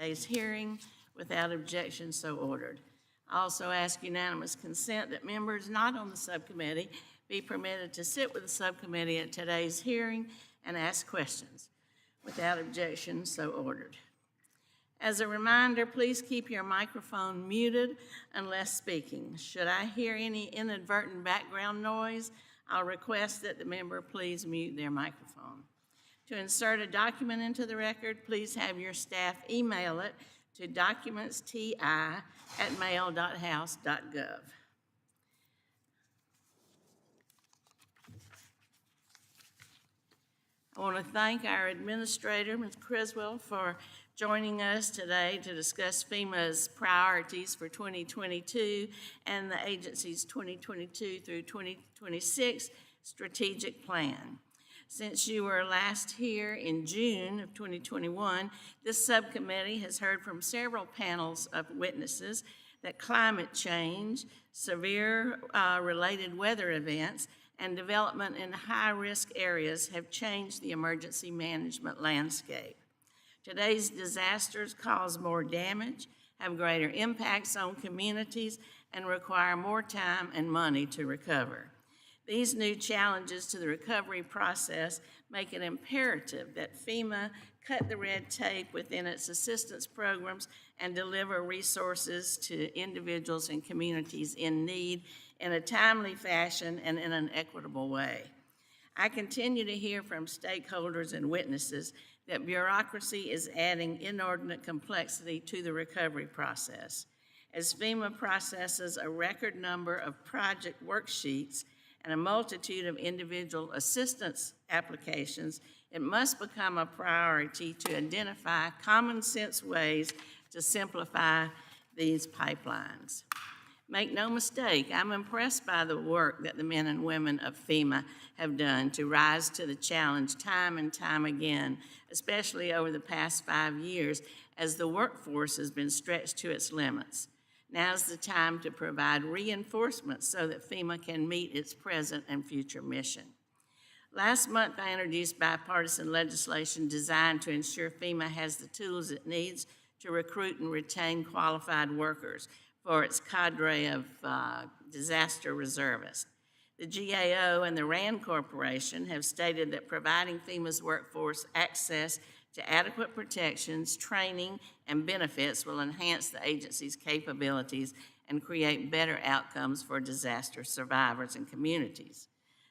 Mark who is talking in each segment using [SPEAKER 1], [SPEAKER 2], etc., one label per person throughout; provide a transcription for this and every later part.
[SPEAKER 1] today's hearing. Without objection, so ordered. I also ask unanimous consent that members not on the subcommittee be permitted to sit with the subcommittee at today's hearing and ask questions. Without objection, so ordered. As a reminder, please keep your microphone muted unless speaking. Should I hear any inadvertent background noise, I'll request that the member please mute their microphone. To insert a document into the record, please have your staff email it to documentsti@mail.house.gov. I want to thank our administrator, Ms. Criswell, for joining us today to discuss FEMA's priorities for 2022 and the agency's 2022 through 2026 strategic plan. Since you were last here in June of 2021, this subcommittee has heard from several panels of witnesses that climate change, severe related weather events, and development in high-risk areas have changed the emergency management landscape. Today's disasters cause more damage, have greater impacts on communities, and require more time and money to recover. These new challenges to the recovery process make it imperative that FEMA cut the red tape within its assistance programs and deliver resources to individuals and communities in need in a timely fashion and in an equitable way. I continue to hear from stakeholders and witnesses that bureaucracy is adding inordinate complexity to the recovery process. As FEMA processes a record number of project worksheets and a multitude of individual assistance applications, it must become a priority to identify common sense ways to simplify these pipelines. Make no mistake, I'm impressed by the work that the men and women of FEMA have done to rise to the challenge time and time again, especially over the past 5 years as the workforce has been stretched to its limits. Now's the time to provide reinforcements so that FEMA can meet its present and future mission. Last month, I introduced bipartisan legislation designed to ensure FEMA has the tools it needs to recruit and retain qualified workers for its cadre of disaster reservists. The GAO and the RAND Corporation have stated that providing FEMA's workforce access to adequate protections, training, and benefits will enhance the agency's capabilities and create better outcomes for disaster survivors and communities.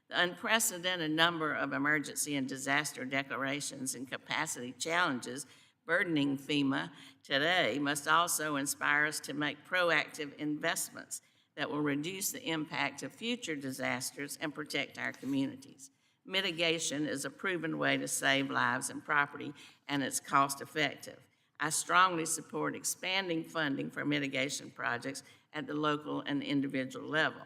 [SPEAKER 1] The unprecedented number of emergency and disaster declarations and capacity challenges burdening FEMA today must also inspire us to make proactive investments that will reduce the impact of future disasters and protect our communities. Mitigation is a proven way to save lives and property, and it's cost-effective. I strongly support expanding funding for mitigation projects at the local and individual level.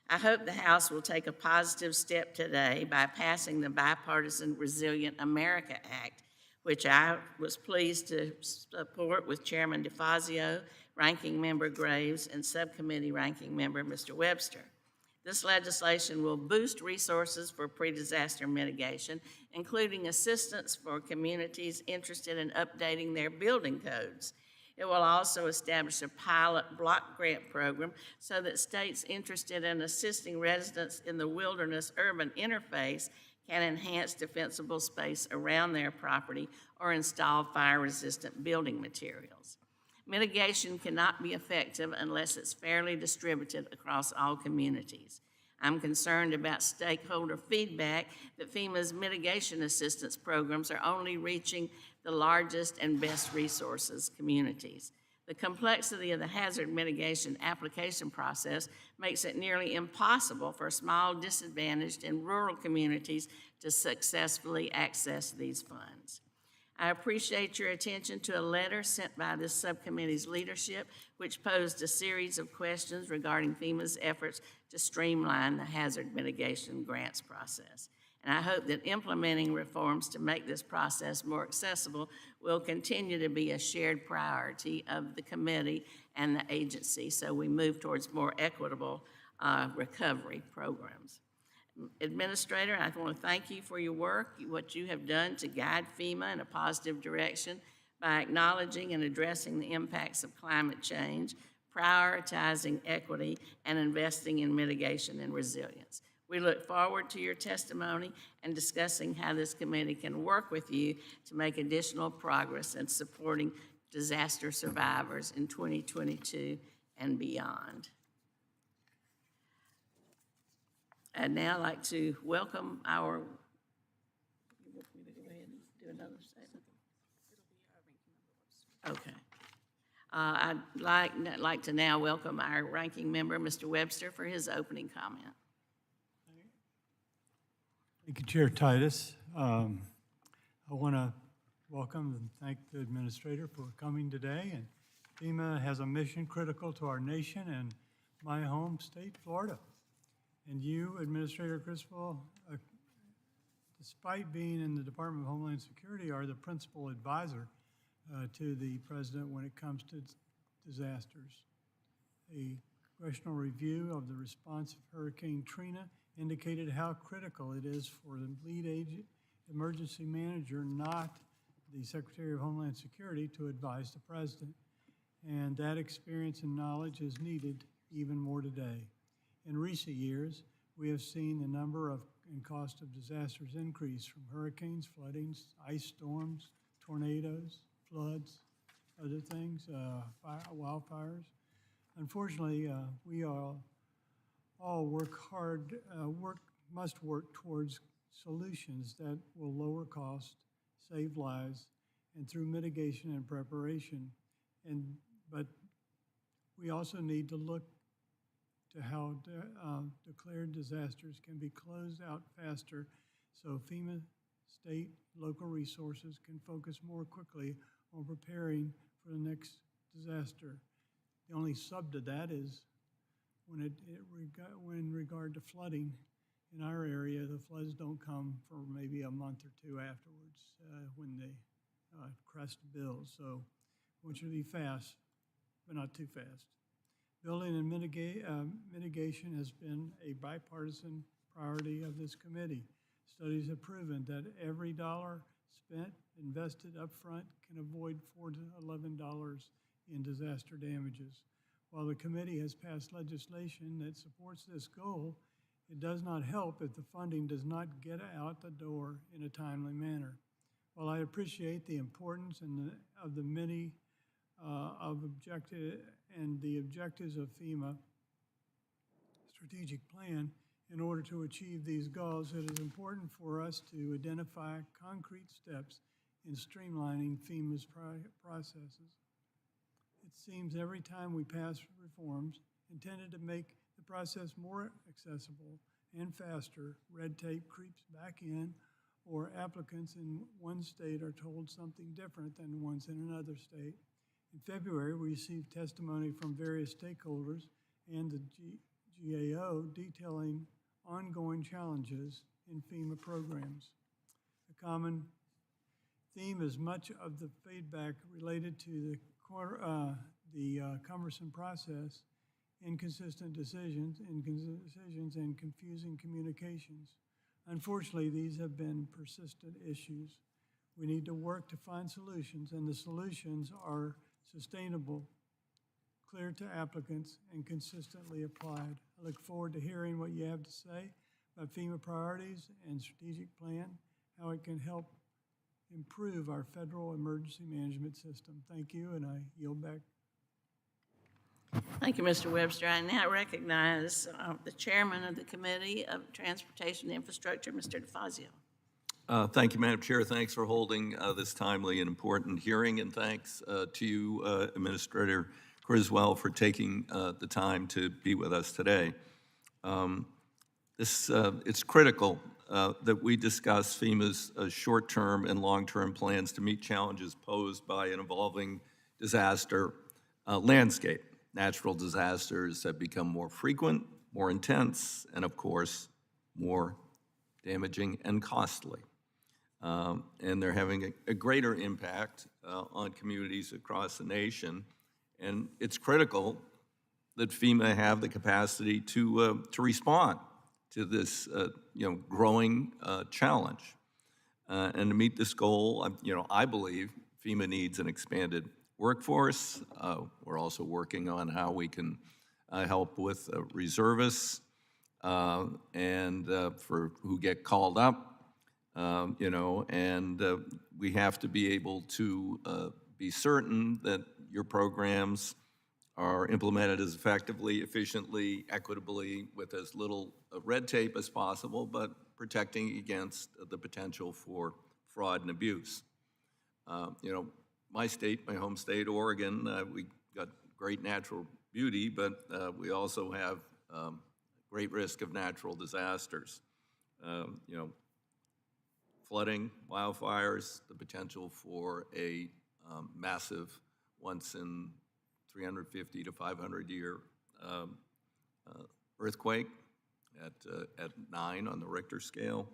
[SPEAKER 1] I hope the House will take a positive step today by passing the Bipartisan Resilient America Act, which I was pleased to support with Chairman DeFazio, Ranking Member Graves, and Subcommittee Ranking Member Mr. Webster. This legislation will boost resources for pre-disaster mitigation, including assistance for communities interested in updating their building codes. It will also establish a pilot block grant program so that states interested in assisting residents in the wilderness-urban interface can enhance defensible space around their property or install fire-resistant building materials. Mitigation cannot be effective unless it's fairly distributed across all communities. I'm concerned about stakeholder feedback that FEMA's mitigation assistance programs are only reaching the largest and best resources communities. The complexity of the hazard mitigation application process makes it nearly impossible for small, disadvantaged, and rural communities to successfully access these funds. I appreciate your attention to a letter sent by this subcommittee's leadership, which posed a series of questions regarding FEMA's efforts to streamline the hazard mitigation grants process. And I hope that implementing reforms to make this process more accessible will continue to be a shared priority of the committee and the agency, so we move towards more equitable recovery programs. Administrator, I want to thank you for your work, what you have done to guide FEMA in a positive direction. by acknowledging and addressing the impacts of climate change, prioritizing equity, and investing in mitigation and resilience. We look forward to your testimony and discussing how this committee can work with you to make additional progress in supporting disaster survivors in 2022 and beyond. I'd now like to welcome our, you want me to go ahead and do another statement? Okay. I'd like to now welcome our ranking member, Mr. Webster, for his opening comment.
[SPEAKER 2] Thank you, Chair Titus. I want to welcome and thank the administrator for coming today. And FEMA has a mission critical to our nation and my home state, Florida. And you, Administrator Criswell, despite being in the Department of Homeland Security, are the principal advisor to the President when it comes to disasters. A congressional review of the response of Hurricane Trina indicated how critical it is for the lead emergency manager, not the Secretary of Homeland Security, to advise the President. And that experience and knowledge is needed even more today. In recent years, we have seen the number of and cost of disasters increase from hurricanes, floodings, ice storms, tornadoes, floods, other things, wildfires. Unfortunately, we all must work towards solutions that will lower costs, save lives, and through mitigation and preparation. But we also need to look to how declared disasters can be closed out faster so FEMA, state, local resources can focus more quickly on preparing for the next disaster. The only sub to that is when in regard to flooding in our area, the floods don't come for maybe a month or two afterwards when they crest bills. So I want you to be fast, but not too fast. Building and mitigation has been a bipartisan priority of this committee. Studies have proven that every dollar spent, invested upfront, can avoid $4 to $11 in disaster damages. While the committee has passed legislation that supports this goal, it does not help if the funding does not get out the door in a timely manner. While I appreciate the importance of the many objectives of FEMA strategic plan, in order to achieve these goals, it is important for us to identify concrete steps in streamlining FEMA's processes. It seems every time we pass reforms intended to make the process more accessible and faster, red tape creeps back in, or applicants in one state are told something different than ones in another state. In February, we received testimony from various stakeholders and the GAO detailing ongoing challenges in FEMA programs. A common theme is much of the feedback related to the cumbersome process, inconsistent decisions, and confusing communications. Unfortunately, these have been persistent issues. We need to work to find solutions, and the solutions are sustainable, clear to applicants, and consistently applied. I look forward to hearing what you have to say about FEMA priorities and strategic plan, how it can help improve our federal emergency management system. Thank you, and I yield back.
[SPEAKER 1] Thank you, Mr. Webster. I now recognize the chairman of the Committee of Transportation and Infrastructure, Mr. DeFazio.
[SPEAKER 3] Thank you, Madam Chair. Thanks for holding this timely and important hearing, and thanks to you, Administrator Criswell, for taking the time to be with us today. It's critical that we discuss FEMA's short-term and long-term plans to meet challenges posed by an evolving disaster landscape. Natural disasters have become more frequent, more intense, and of course, more damaging and costly. And they're having a greater impact on communities across the nation. And it's critical that FEMA have the capacity to respond to this growing challenge. And to meet this goal, I believe FEMA needs an expanded workforce. We're also working on how we can help with reservists and for who get called up, and we have to be able to be certain that your programs are implemented as effectively, efficiently, equitably, with as little red tape as possible, but protecting against the potential for fraud and abuse. My state, my home state, Oregon, we got great natural beauty, but we also have great risk of natural disasters. Flooding, wildfires, the potential for a massive, once in 350 to 500 year earthquake at 9 on the Richter scale,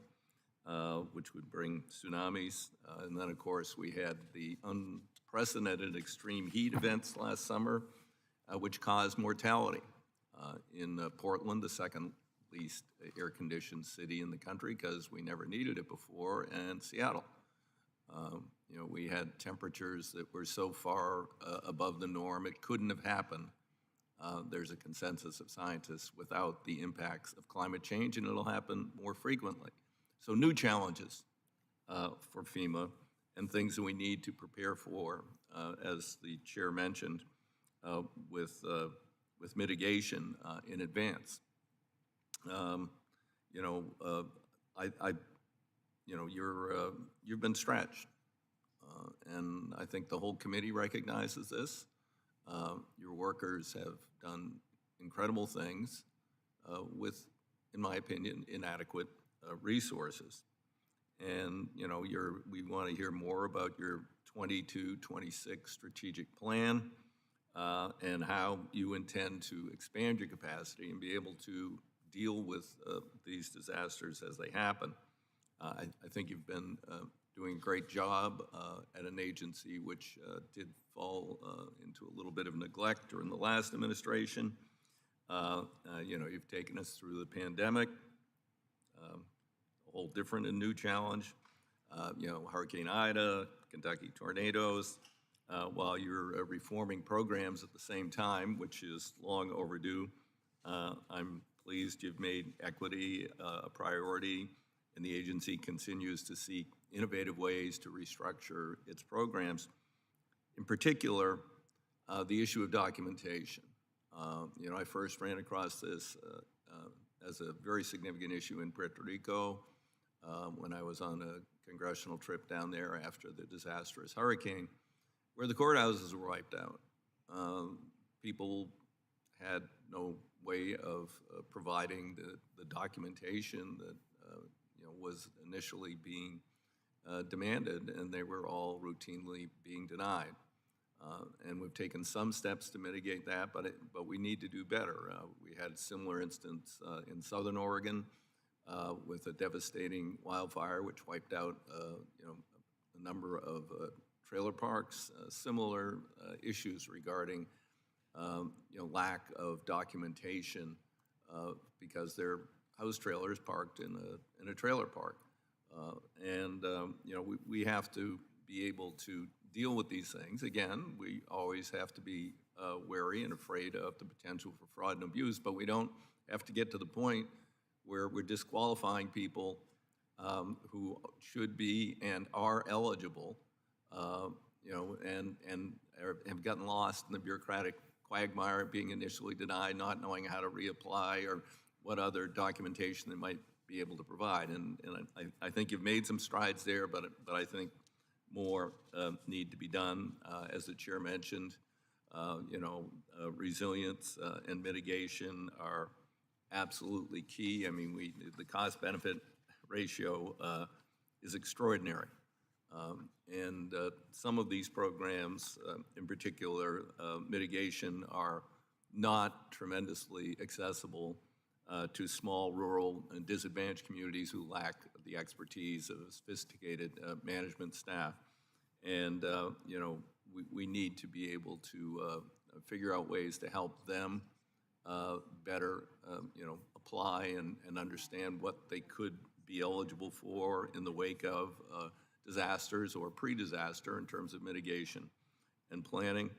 [SPEAKER 3] which would bring tsunamis. And then, of course, we had the unprecedented extreme heat events last summer, which caused mortality in Portland, the second least air-conditioned city in the country because we never needed it before, and Seattle. We had temperatures that were so far above the norm, it couldn't have happened. There's a consensus of scientists without the impacts of climate change, and it'll happen more frequently. So new challenges for FEMA and things that we need to prepare for, as the chair mentioned, with mitigation in advance. You've been stretched, and I think the whole committee recognizes this. Your workers have done incredible things with, in my opinion, inadequate resources. And we want to hear more about your 22-26 strategic plan and how you intend to expand your capacity and be able to deal with these disasters as they happen. I think you've been doing a great job at an agency which did fall into a little bit of neglect during the last administration. You've taken us through the pandemic, a whole different and new challenge. Hurricane Ida, Kentucky tornadoes, while you're reforming programs at the same time, which is long overdue. I'm pleased you've made equity a priority, and the agency continues to seek innovative ways to restructure its programs. In particular, the issue of documentation. I first ran across this as a very significant issue in Puerto Rico when I was on a congressional trip down there after the disastrous hurricane, where the courthouses were wiped out. People had no way of providing the documentation that was initially being demanded, and they were all routinely being denied. And we've taken some steps to mitigate that, but we need to do better. We had a similar instance in Southern Oregon with a devastating wildfire which wiped out a number of trailer parks. Similar issues regarding lack of documentation because they're house trailers parked in a trailer park. We have to be able to deal with these things. Again, we always have to be wary and afraid of the potential for fraud and abuse, but we don't have to get to the point where we're disqualifying people who should be and are eligible, and have gotten lost in the bureaucratic quagmire, being initially denied, not knowing how to reapply or what other documentation they might be able to provide. And I think you've made some strides there, but I think more need to be done. As the chair mentioned, resilience and mitigation are absolutely key. I mean, the cost-benefit ratio is extraordinary. And some of these programs, in particular mitigation, are not tremendously accessible to small, rural, and disadvantaged communities who lack the expertise of a sophisticated management staff. And, we need to be able to figure out ways to help them better, apply and understand what they could be eligible for in the wake of disasters or pre-disaster in terms of mitigation and planning.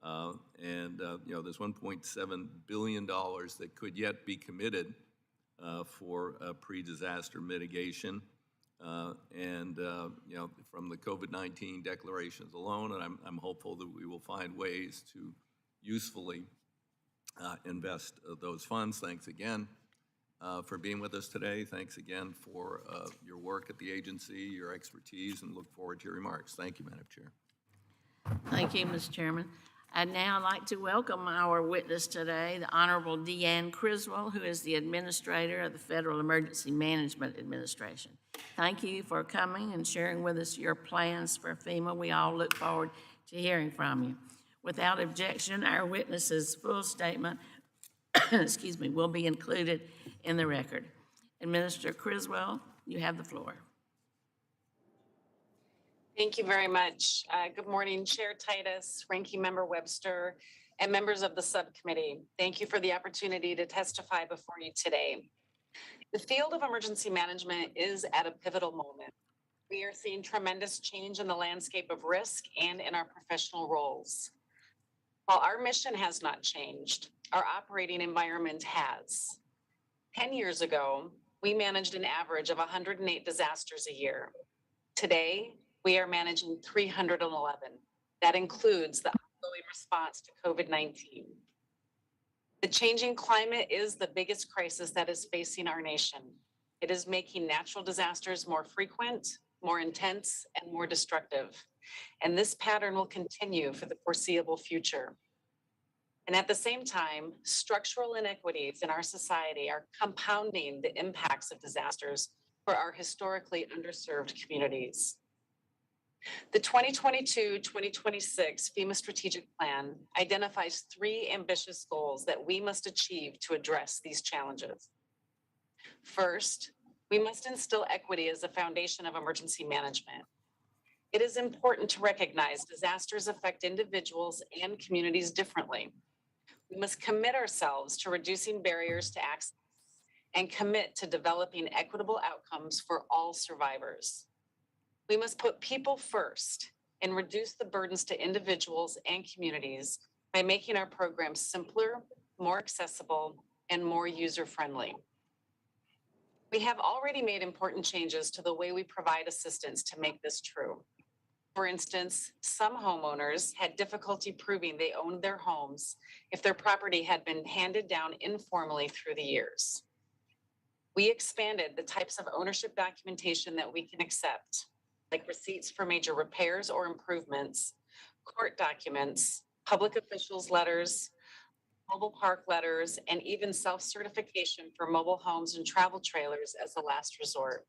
[SPEAKER 3] There's $1.7 billion that could yet be committed for pre-disaster mitigation. From the COVID-19 declarations alone, and I'm hopeful that we will find ways to usefully invest those funds. Thanks again for being with us today. Thanks again for your work at the agency, your expertise, and look forward to your remarks. Thank you, Madam Chair.
[SPEAKER 1] Thank you, Mr. Chairman. I'd now like to welcome our witness today, the Honorable Deanne Criswell, who is the Administrator of the Federal Emergency Management Administration. Thank you for coming and sharing with us your plans for FEMA. We all look forward to hearing from you. Without objection, our witness's full statement will be included in the record. And Minister Criswell, you have the floor.
[SPEAKER 4] Thank you very much. Good morning, Chair Titus, Ranking Member Webster, and members of the subcommittee. Thank you for the opportunity to testify before you today. The field of emergency management is at a pivotal moment. We are seeing tremendous change in the landscape of risk and in our professional roles. While our mission has not changed, our operating environment has. 10 years ago, we managed an average of 108 disasters a year. Today, we are managing 311. That includes the ongoing response to COVID-19. The changing climate is the biggest crisis that is facing our nation. It is making natural disasters more frequent, more intense, and more destructive. And this pattern will continue for the foreseeable future. And at the same time, structural inequities in our society are compounding the impacts of disasters for our historically underserved communities. The 2022-2026 FEMA Strategic Plan identifies 3 ambitious goals that we must achieve to address these challenges. First, we must instill equity as a foundation of emergency management. It is important to recognize disasters affect individuals and communities differently. We must commit ourselves to reducing barriers to access and commit to developing equitable outcomes for all survivors. We must put people first and reduce the burdens to individuals and communities by making our programs simpler, more accessible, and more user-friendly. We have already made important changes to the way we provide assistance to make this true. For instance, some homeowners had difficulty proving they owned their homes if their property had been handed down informally through the years. We expanded the types of ownership documentation that we can accept, like receipts for major repairs or improvements, court documents, public officials' letters, mobile park letters, and even self-certification for mobile homes and travel trailers as a last resort.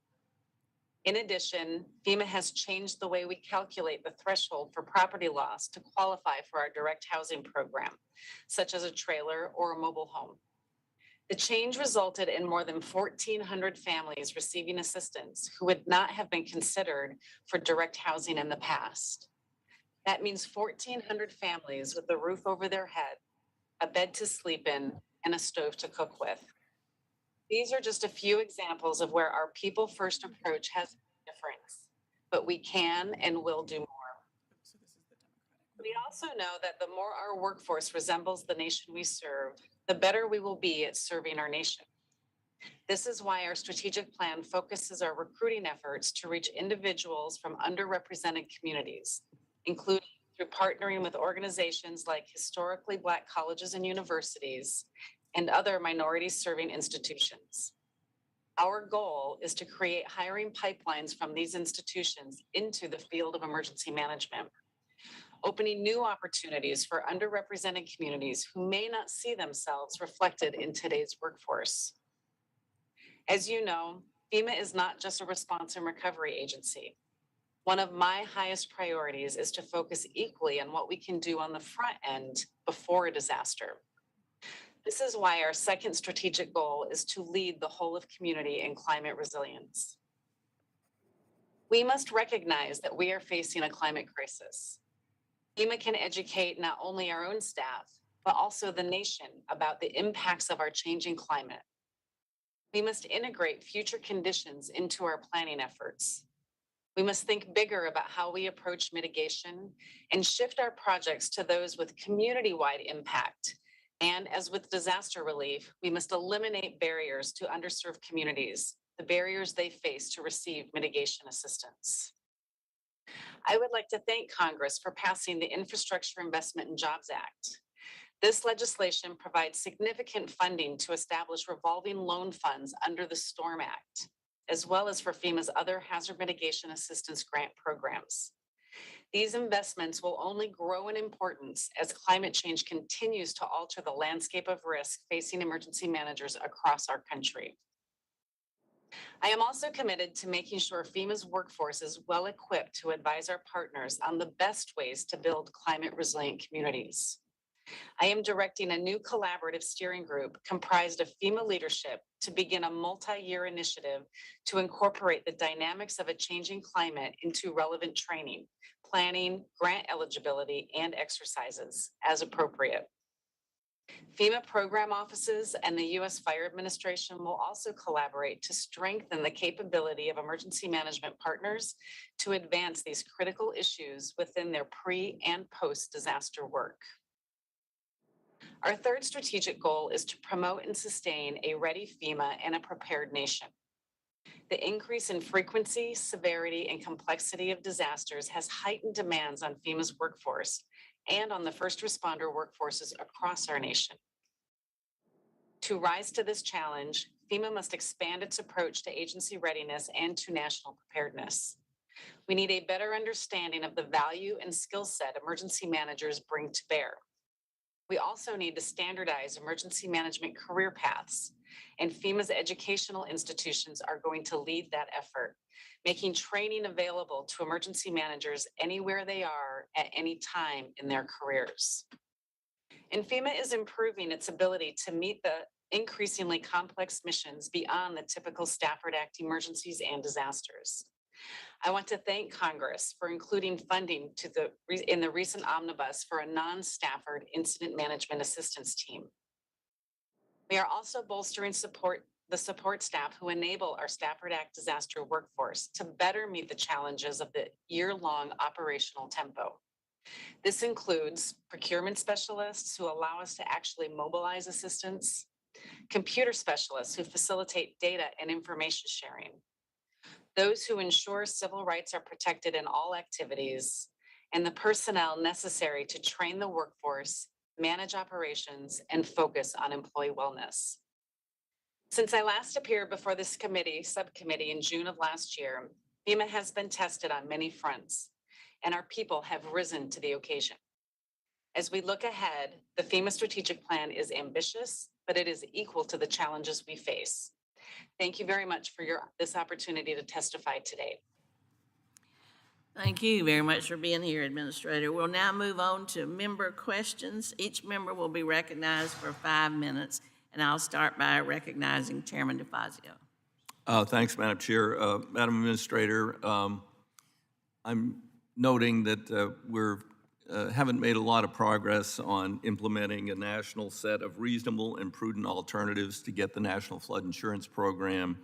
[SPEAKER 4] In addition, FEMA has changed the way we calculate the threshold for property loss to qualify for our direct housing program, such as a trailer or a mobile home. The change resulted in more than 1,400 families receiving assistance who would not have been considered for direct housing in the past. That means 1,400 families with a roof over their head, a bed to sleep in, and a stove to cook with. These are just a few examples of where our people-first approach has made a difference, but we can and will do more. We also know that the more our workforce resembles the nation we serve, the better we will be at serving our nation. This is why our strategic plan focuses our recruiting efforts to reach individuals from underrepresented communities, including through partnering with organizations like historically Black colleges and universities and other minority-serving institutions. Our goal is to create hiring pipelines from these institutions into the field of emergency management, opening new opportunities for underrepresented communities who may not see themselves reflected in today's workforce. As you know, FEMA is not just a response and recovery agency. One of my highest priorities is to focus equally on what we can do on the front end before a disaster. This is why our second strategic goal is to lead the whole of community in climate resilience. We must recognize that we are facing a climate crisis. FEMA can educate not only our own staff, but also the nation about the impacts of our changing climate. We must integrate future conditions into our planning efforts. We must think bigger about how we approach mitigation and shift our projects to those with community-wide impact. And as with disaster relief, we must eliminate barriers to underserved communities, the barriers they face to receive mitigation assistance. I would like to thank Congress for passing the Infrastructure Investment and Jobs Act. This legislation provides significant funding to establish revolving loan funds under the STORM Act, as well as for FEMA's other hazard mitigation assistance grant programs. These investments will only grow in importance as climate change continues to alter the landscape of risk facing emergency managers across our country. I am also committed to making sure FEMA's workforce is well equipped to advise our partners on the best ways to build climate resilient communities. I am directing a new collaborative steering group comprised of FEMA leadership to begin a multi-year initiative to incorporate the dynamics of a changing climate into relevant training, planning, grant eligibility, and exercises as appropriate. FEMA program offices and the U.S. Fire Administration will also collaborate to strengthen the capability of emergency management partners to advance these critical issues within their pre- and post-disaster work. Our third strategic goal is to promote and sustain a ready FEMA and a prepared nation. The increase in frequency, severity, and complexity of disasters has heightened demands on FEMA's workforce and on the first responder workforces across our nation. To rise to this challenge, FEMA must expand its approach to agency readiness and to national preparedness. We need a better understanding of the value and skill set emergency managers bring to bear. We also need to standardize emergency management career paths, and FEMA's educational institutions are going to lead that effort, making training available to emergency managers anywhere they are at any time in their careers. And FEMA is improving its ability to meet the increasingly complex missions beyond the typical Stafford Act emergencies and disasters. I want to thank Congress for including funding in the recent omnibus for a non-Stafford incident management assistance team. We are also bolstering the support staff who enable our Stafford Act disaster workforce to better meet the challenges of the year-long operational tempo. This includes procurement specialists who allow us to actually mobilize assistance, computer specialists who facilitate data and information sharing, those who ensure civil rights are protected in all activities, and the personnel necessary to train the workforce, manage operations, and focus on employee wellness. Since I last appeared before this subcommittee in June of last year, FEMA has been tested on many fronts, and our people have risen to the occasion. As we look ahead, the FEMA strategic plan is ambitious, but it is equal to the challenges we face. Thank you very much for this opportunity to testify today.
[SPEAKER 1] Thank you very much for being here, Administrator. We'll now move on to member questions. Each member will be recognized for 5 minutes, and I'll start by recognizing Chairman DeFazio.
[SPEAKER 3] Thanks, Madam Chair. Madam Administrator, I'm noting that we're haven't made a lot of progress on implementing a national set of reasonable and prudent alternatives to get the National Flood Insurance Program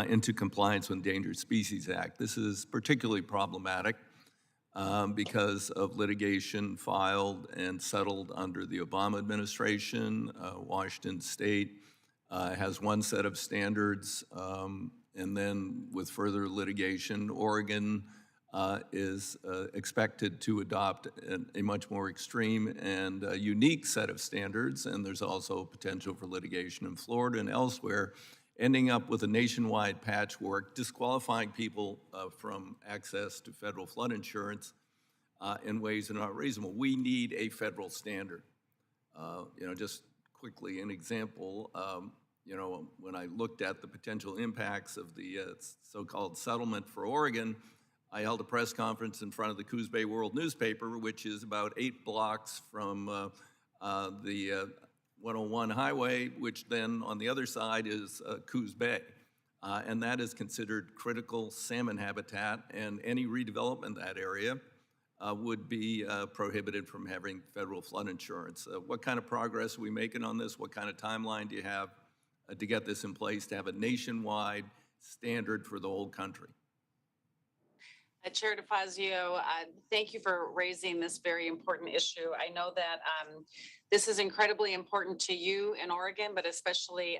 [SPEAKER 3] into compliance with the Endangered Species Act. This is particularly problematic because of litigation filed and settled under the Obama administration. Washington State has one set of standards, and then with further litigation, Oregon is expected to adopt a much more extreme and unique set of standards, and there's also potential for litigation in Florida and elsewhere, ending up with a nationwide patchwork, disqualifying people from access to federal flood insurance in ways that are not reasonable. We need a federal standard. Just quickly, an example, when I looked at the potential impacts of the so-called settlement for Oregon, I held a press conference in front of the Coos Bay World newspaper, which is about 8 blocks from the 101 highway, which then on the other side is Coos Bay. And that is considered critical salmon habitat, and any redevelopment in that area would be prohibited from having federal flood insurance. What kind of progress are we making on this? What kind of timeline do you have to get this in place, to have a nationwide standard for the whole country?
[SPEAKER 4] Chair DeFazio, thank you for raising this very important issue. I know that this is incredibly important to you in Oregon, but especially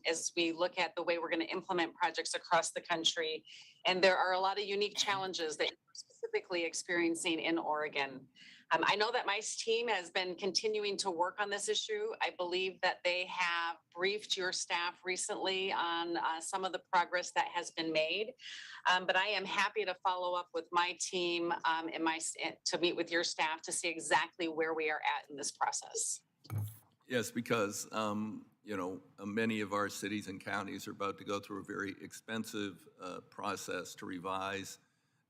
[SPEAKER 4] as we look at the way we're going to implement projects across the country. And there are a lot of unique challenges that you're specifically experiencing in Oregon. I know that my team has been continuing to work on this issue. I believe that they have briefed your staff recently on some of the progress that has been made. But I am happy to follow up with my team to meet with your staff to see exactly where we are at in this process.
[SPEAKER 3] Yes, because, many of our cities and counties are about to go through a very expensive process to revise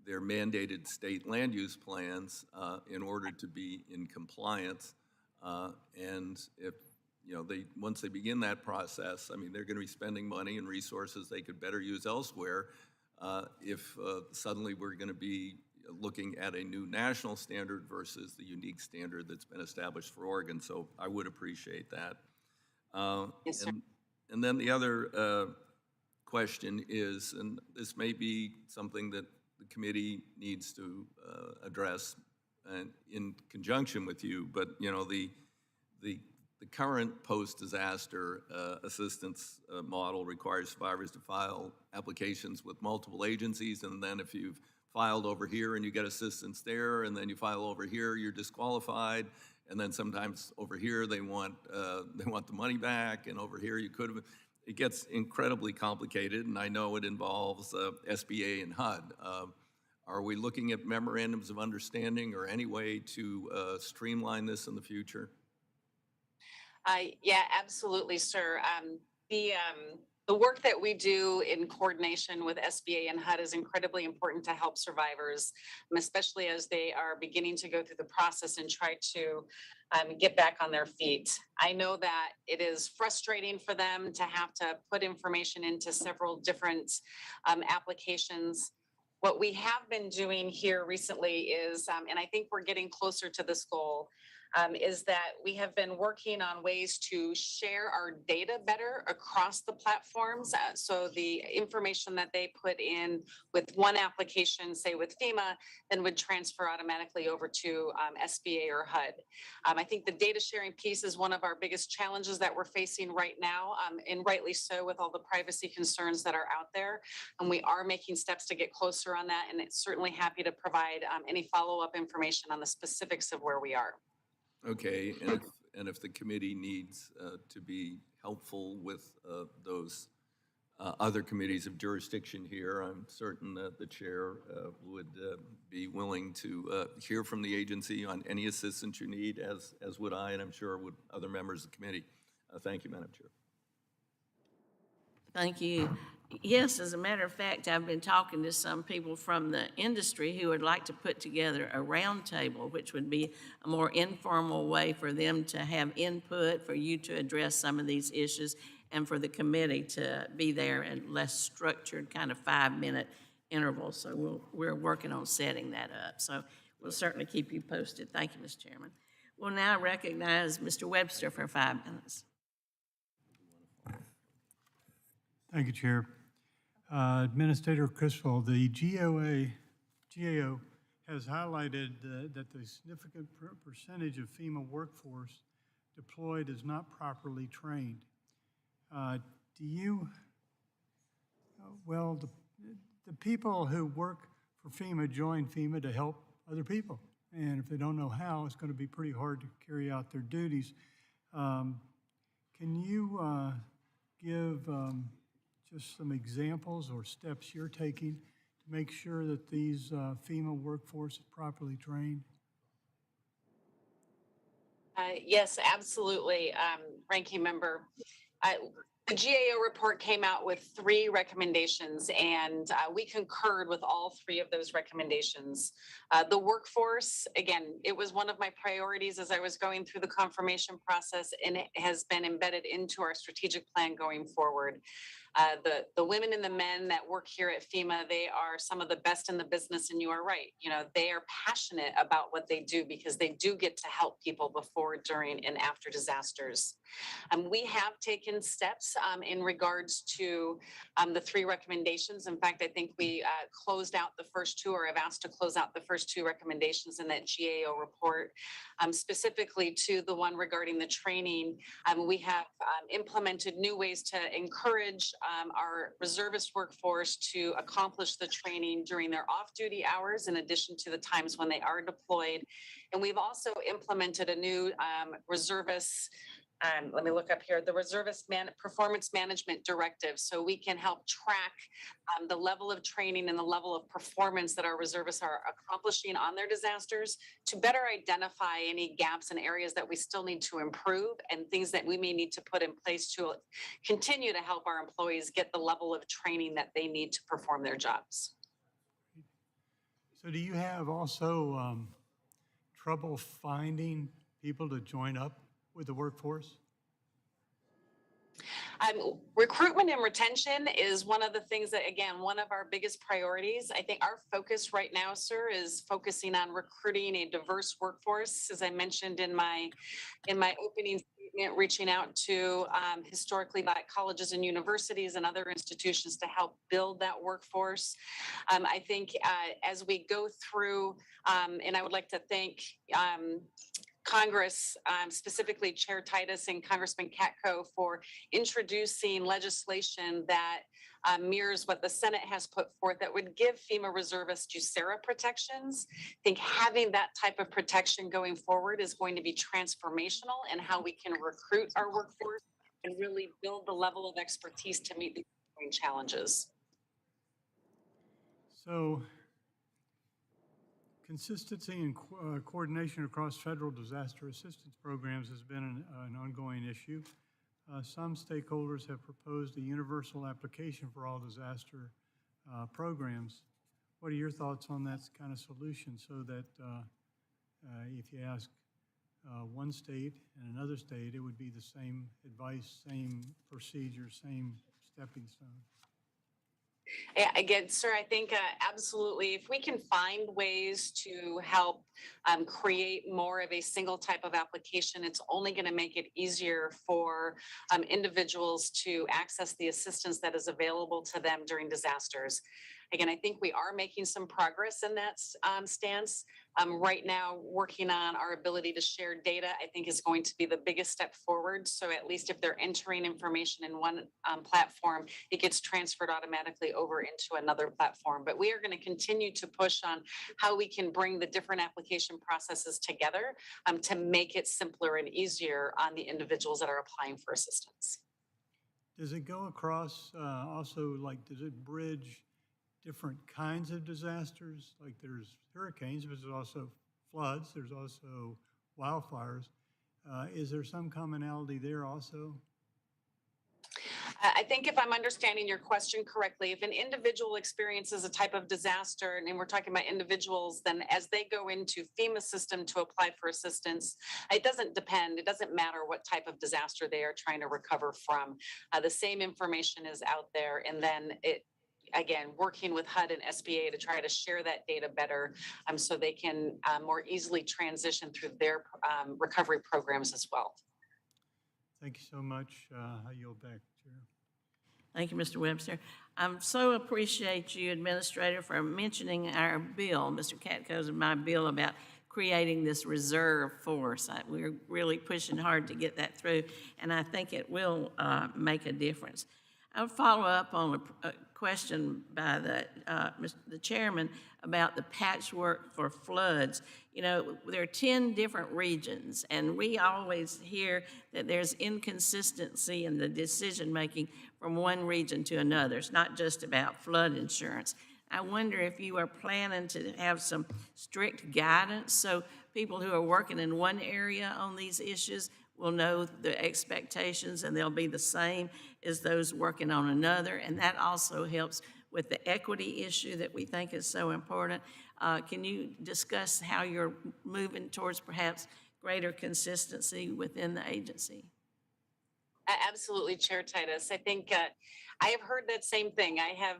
[SPEAKER 3] their mandated state land use plans in order to be in compliance. And if, once they begin that process, I mean, they're going to be spending money and resources they could better use elsewhere if suddenly we're going to be looking at a new national standard versus the unique standard that's been established for Oregon. So I would appreciate that.
[SPEAKER 4] Yes, sir.
[SPEAKER 3] And then the other question is, and this may be something that the committee needs to address in conjunction with you, but the current post-disaster assistance model requires survivors to file applications with multiple agencies, and then if you've filed over here and you get assistance there, and then you file over here, you're disqualified, and then sometimes over here they want the money back, and over here you could have. It gets incredibly complicated, and I know it involves SBA and HUD. Are we looking at memorandums of understanding or any way to streamline this in the future?
[SPEAKER 4] Yeah, absolutely, sir. The work that we do in coordination with SBA and HUD is incredibly important to help survivors, especially as they are beginning to go through the process and try to get back on their feet. I know that it is frustrating for them to have to put information into several different applications. What we have been doing here recently is, and I think we're getting closer to this goal, is that we have been working on ways to share our data better across the platforms. So the information that they put in with one application, say with FEMA, then would transfer automatically over to SBA or HUD. I think the data sharing piece is one of our biggest challenges that we're facing right now, and rightly so with all the privacy concerns that are out there. And we are making steps to get closer on that, and it's certainly happy to provide any follow-up information on the specifics of where we are.
[SPEAKER 3] Okay, and if the committee needs to be helpful with those other committees of jurisdiction here, I'm certain that the chair would be willing to hear from the agency on any assistance you need, as would I, and I'm sure would other members of the committee. Thank you, Madam Chair.
[SPEAKER 1] Thank you. Yes, as a matter of fact, I've been talking to some people from the industry who would like to put together a roundtable, which would be a more informal way for them to have input, for you to address some of these issues, and for the committee to be there in less structured, kind of 5-minute intervals. So we're working on setting that up. So we'll certainly keep you posted. Thank you, Mr. Chairman. We'll now recognize Mr. Webster for 5 minutes.
[SPEAKER 2] Thank you, Chair. Administrator Criswell, the GAO has highlighted that the significant percentage of FEMA workforce deployed is not properly trained. The people who work for FEMA join FEMA to help other people. And if they don't know how, it's going to be pretty hard to carry out their duties. Can you give just some examples or steps you're taking to make sure that these FEMA workforce is properly trained?
[SPEAKER 4] Yes, absolutely, Ranking Member. The GAO report came out with 3 recommendations, and we concurred with all 3 of those recommendations. The workforce, again, it was one of my priorities as I was going through the confirmation process, and it has been embedded into our strategic plan going forward. The women and the men that work here at FEMA, they are some of the best in the business, and you are right. You know, they are passionate about what they do because they do get to help people before, during, and after disasters. We have taken steps in regards to the 3 recommendations. In fact, I think we closed out the first 2, or have asked to close out the first 2 recommendations in that GAO report. Specifically to the one regarding the training, we have implemented new ways to encourage our reservist workforce to accomplish the training during their off-duty hours, in addition to the times when they are deployed. And we've also implemented a new reservist, let me look up here, the Reservist Performance Management Directive, so we can help track the level of training and the level of performance that our reservists are accomplishing on their disasters, to better identify any gaps and areas that we still need to improve, and things that we may need to put in place to continue to help our employees get the level of training that they need to perform their jobs.
[SPEAKER 2] So do you have also trouble finding people to join up with the workforce?
[SPEAKER 4] Recruitment and retention is one of the things that, again, one of our biggest priorities. I think our focus right now, sir, is focusing on recruiting a diverse workforce. As I mentioned in my opening statement, reaching out to historically Black colleges and universities and other institutions to help build that workforce. I think as we go through, and I would like to thank Congress, specifically Chair Titus and Congressman Katko, for introducing legislation that mirrors what the Senate has put forth that would give FEMA reservists USERRA protections. I think having that type of protection going forward is going to be transformational in how we can recruit our workforce and really build the level of expertise to meet the challenges.
[SPEAKER 2] So consistency and coordination across federal disaster assistance programs has been an ongoing issue. Some stakeholders have proposed a universal application for all disaster programs. What are your thoughts on that kind of solution, so that if you ask one state and another state, it would be the same advice, same procedure, same stepping stone?
[SPEAKER 4] Yeah, again, sir, I think absolutely, if we can find ways to help create more of a single type of application, it's only going to make it easier for individuals to access the assistance that is available to them during disasters. Again, I think we are making some progress in that stance. Right now, working on our ability to share data, I think, is going to be the biggest step forward. So at least if they're entering information in one platform, it gets transferred automatically over into another platform. But we are going to continue to push on how we can bring the different application processes together to make it simpler and easier on the individuals that are applying for assistance.
[SPEAKER 2] Does it go across also, like, does it bridge different kinds of disasters? Like, there's hurricanes, but there's also floods, there's also wildfires. Is there some commonality there also?
[SPEAKER 4] I think if I'm understanding your question correctly, if an individual experiences a type of disaster, and we're talking about individuals, then as they go into FEMA system to apply for assistance, it doesn't matter what type of disaster they are trying to recover from. The same information is out there, and then again, working with HUD and SBA to try to share that data better so they can more easily transition through their recovery programs as well.
[SPEAKER 2] Thank you so much. I yield back, Chair.
[SPEAKER 1] Thank you, Mr. Webster. I so appreciate you, Administrator, for mentioning our bill, Mr. Katko's and my bill, about creating this reserve force. We're really pushing hard to get that through, and I think it will make a difference. I'll follow up on a question by the chairman about the patchwork for floods. You know, there are 10 different regions, and we always hear that there's inconsistency in the decision-making from one region to another. It's not just about flood insurance. I wonder if you are planning to have some strict guidance so people who are working in one area on these issues will know the expectations and they'll be the same as those working on another. And that also helps with the equity issue that we think is so important. Can you discuss how you're moving towards perhaps greater consistency within the agency?
[SPEAKER 4] Absolutely, Chair Titus. I think I have heard that same thing. I have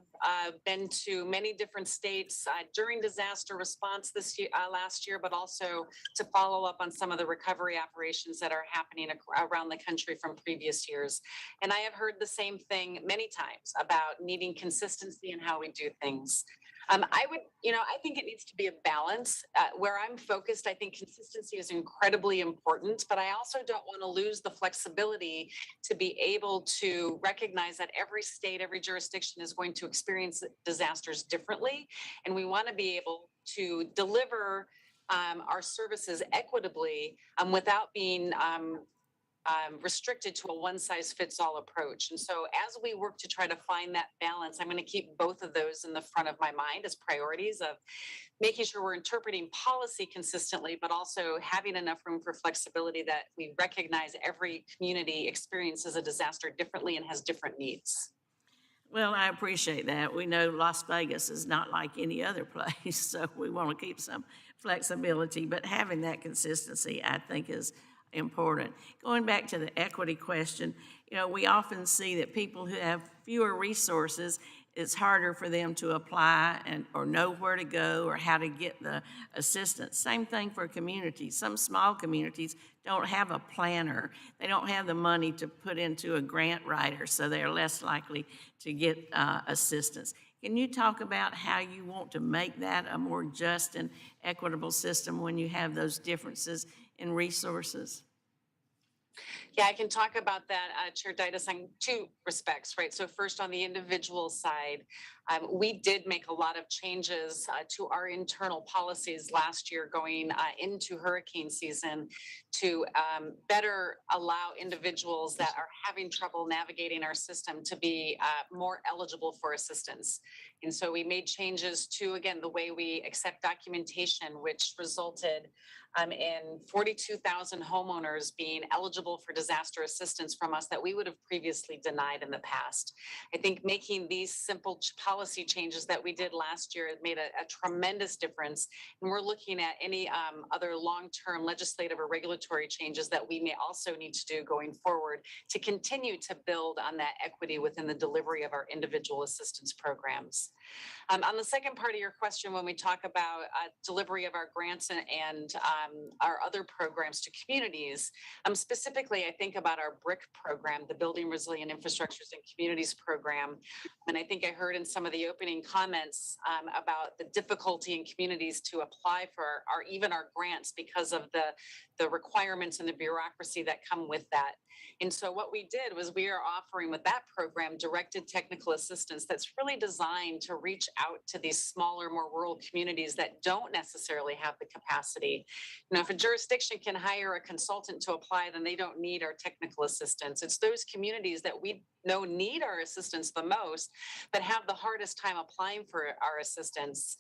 [SPEAKER 4] been to many different states during disaster response this year, last year, but also to follow up on some of the recovery operations that are happening around the country from previous years. And I have heard the same thing many times about needing consistency in how we do things. I think it needs to be a balance. Where I'm focused, I think consistency is incredibly important, but I also don't want to lose the flexibility to be able to recognize that every state, every jurisdiction is going to experience disasters differently. And we want to be able to deliver our services equitably without being restricted to a one-size-fits-all approach. And so as we work to try to find that balance, I'm going to keep both of those in the front of my mind as priorities of making sure we're interpreting policy consistently, but also having enough room for flexibility that we recognize every community experiences a disaster differently and has different needs.
[SPEAKER 1] Well, I appreciate that. We know Las Vegas is not like any other place, so we want to keep some flexibility, but having that consistency, I think, is important. Going back to the equity question, we often see that people who have fewer resources, it's harder for them to apply or know where to go or how to get the assistance. Same thing for communities. Some small communities don't have a planner. They don't have the money to put into a grant writer, so they are less likely to get assistance. Can you talk about how you want to make that a more just and equitable system when you have those differences in resources?
[SPEAKER 4] Yeah, I can talk about that, Chair Ditas, on two respects, right? So first, on the individual side, we did make a lot of changes to our internal policies last year going into hurricane season to better allow individuals that are having trouble navigating our system to be more eligible for assistance. And so we made changes to, again, the way we accept documentation, which resulted in 42,000 homeowners being eligible for disaster assistance from us that we would have previously denied in the past. I think making these simple policy changes that we did last year made a tremendous difference. And we're looking at any other long-term legislative or regulatory changes that we may also need to do going forward to continue to build on that equity within the delivery of our individual assistance programs. On the second part of your question, when we talk about delivery of our grants and our other programs to communities, specifically, I think about our BRIC program, the Building Resilient Infrastructures and Communities program. And I think I heard in some of the opening comments about the difficulty in communities to apply for even our grants because of the requirements and the bureaucracy that come with that. And so what we did was we are offering with that program directed technical assistance that's really designed to reach out to these smaller, more rural communities that don't necessarily have the capacity. If a jurisdiction can hire a consultant to apply, then they don't need our technical assistance. It's those communities that we know need our assistance the most, but have the hardest time applying for our assistance.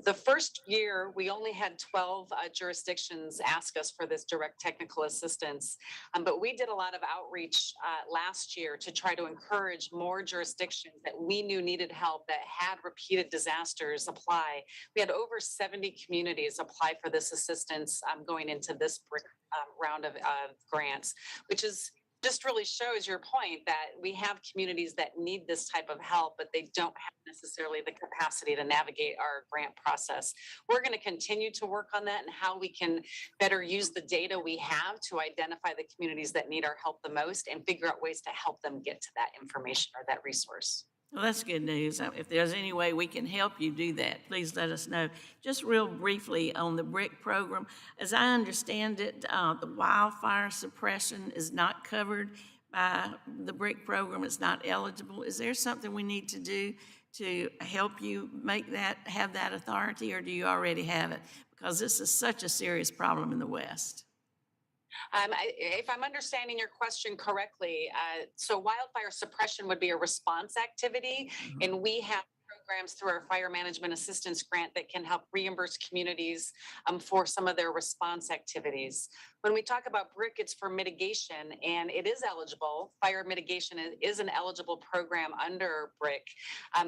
[SPEAKER 4] The first year, we only had 12 jurisdictions ask us for this direct technical assistance, but we did a lot of outreach last year to try to encourage more jurisdictions that we knew needed help that had repeated disasters apply. We had over 70 communities apply for this assistance going into this round of grants, which is just really shows your point that we have communities that need this type of help, but they don't have necessarily the capacity to navigate our grant process. We're going to continue to work on that and how we can better use the data we have to identify the communities that need our help the most and figure out ways to help them get to that information or that resource.
[SPEAKER 1] Well, that's good news. If there's any way we can help you do that, please let us know. Just real briefly on the BRIC program, as I understand it, the wildfire suppression is not covered by the BRIC program. It's not eligible. Is there something we need to do to help you have that authority, or do you already have it? Because this is such a serious problem in the West.
[SPEAKER 4] If I'm understanding your question correctly, so wildfire suppression would be a response activity, and we have programs through our fire management assistance grant that can help reimburse communities for some of their response activities. When we talk about BRIC, it's for mitigation, and it is eligible. Fire mitigation is an eligible program under BRIC,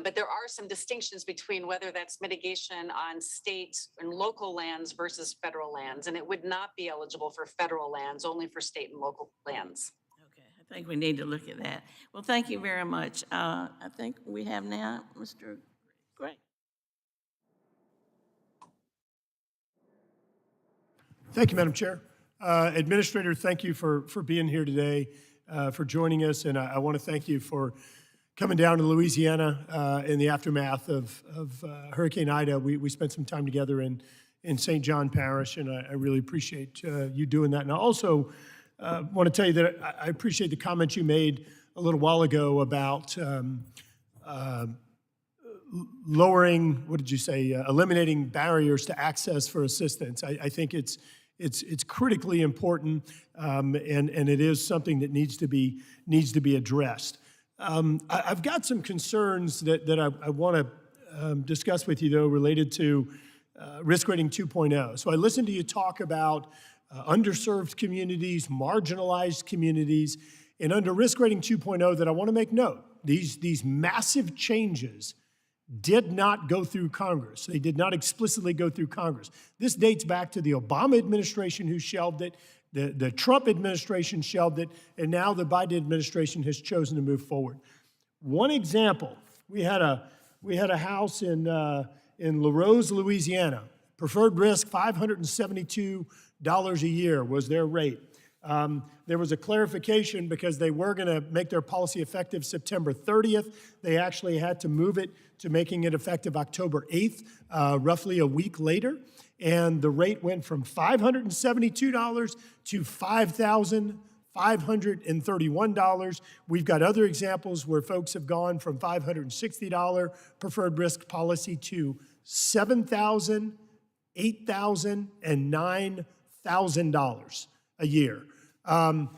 [SPEAKER 4] but there are some distinctions between whether that's mitigation on state and local lands versus federal lands, and it would not be eligible for federal lands, only for state and local lands.
[SPEAKER 1] Okay, I I think we need to look at that. Well, thank you very much. I think we have now Mr. Gray.
[SPEAKER 5] Thank you, Madam Chair. Administrator, thank you for being here today, for joining us, and I want to thank you for coming down to Louisiana in the aftermath of Hurricane Ida. We spent some time together in St. John Parish, and I really appreciate you doing that. And I also want to tell you that I appreciate the comments you made a little while ago about lowering, what did you say, eliminating barriers to access for assistance. I think it's critically important, and it is something that needs to be addressed. I've got some concerns that I want to discuss with you, though, related to Risk Rating 2.0. So I listened to you talk about underserved communities, marginalized communities, and under Risk Rating 2.0 that I want to make note, these massive changes did not go through Congress. They did not explicitly go through Congress. This dates back to the Obama administration, who shelved it, the Trump administration shelved it, and now the Biden administration has chosen to move forward. One example, we had a house in LaRose, Louisiana. Preferred risk, $572 a year was their rate. There was a clarification because they were going to make their policy effective September 30th. They actually had to move it to making it effective October 8th, roughly a week later. And the rate went from $572 to $5,531. We've got other examples where folks have gone from $560 preferred risk policy to $7,000, $8,000, and $9,000 a year. I'm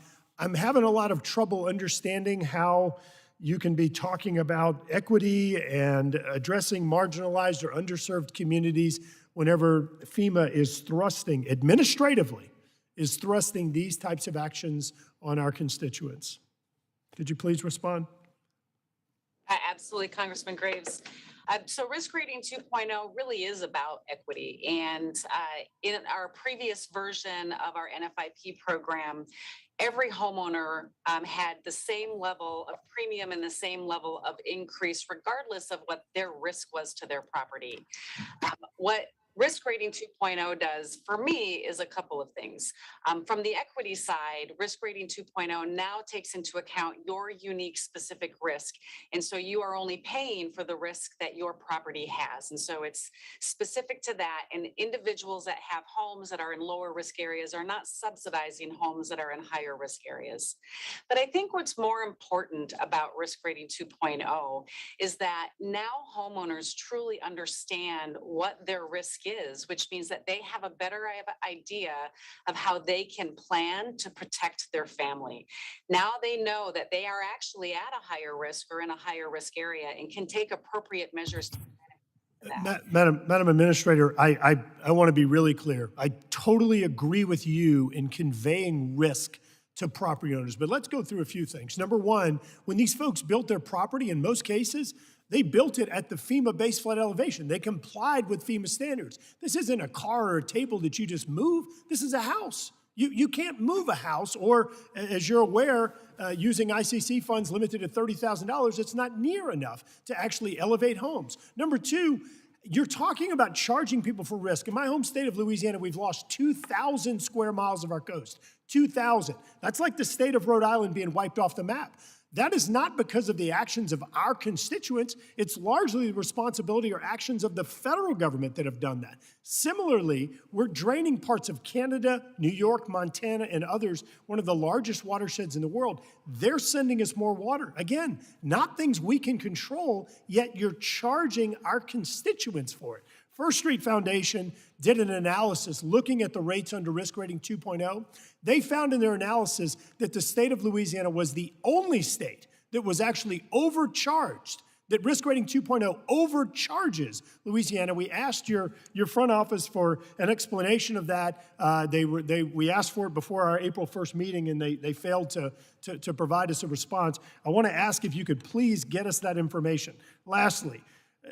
[SPEAKER 5] having a lot of trouble understanding how you can be talking about equity and addressing marginalized or underserved communities whenever FEMA is administratively thrusting these types of actions on our constituents. Could you please respond?
[SPEAKER 4] Absolutely, Congressman Graves. So Risk Rating 2.0 really is about equity. And in our previous version of our NFIP program, every homeowner had the same level of premium and the same level of increase, regardless of what their risk was to their property. What Risk Rating 2.0 does for me is a couple of things. From the equity side, Risk Rating 2.0 now takes into account your unique specific risk. And so you are only paying for the risk that your property has. And so it's specific to that. And individuals that have homes that are in lower risk areas are not subsidizing homes that are in higher risk areas. But I think what's more important about Risk Rating 2.0 is that now homeowners truly understand what their risk is, which means that they have a better idea of how they can plan to protect their family. Now they know that they are actually at a higher risk or in a higher risk area and can take appropriate measures to that.
[SPEAKER 5] Madam Administrator, I want to be really clear. I totally agree with you in conveying risk to property owners, but let's go through a few things. Number one, when these folks built their property, in most cases, they built it at the FEMA base flood elevation. They complied with FEMA standards. This isn't a car or a table that you just move. This is a house. You can't move a house, or as you're aware, using ICC funds limited at $30,000, it's not near enough to actually elevate homes. Number two, you're talking about charging people for risk. In my home state of Louisiana, we've lost 2,000 square miles of our coast. 2,000. That's like the state of Rhode Island being wiped off the map. That is not because of the actions of our constituents. It's largely the responsibility or actions of the federal government that have done that. Similarly, we're draining parts of Canada, New York, Montana, and others, one of the largest watersheds in the world. They're sending us more water. Again, not things we can control, yet you're charging our constituents for it. First Street Foundation did an analysis looking at the rates under Risk Rating 2.0. They found in their analysis that the state of Louisiana was the only state that was actually overcharged, that Risk Rating 2.0 overcharges Louisiana. We asked your front office for an explanation of that. We asked for it before our April 1st meeting, and they failed to provide us a response. I want to ask if you could please get us that information. Lastly,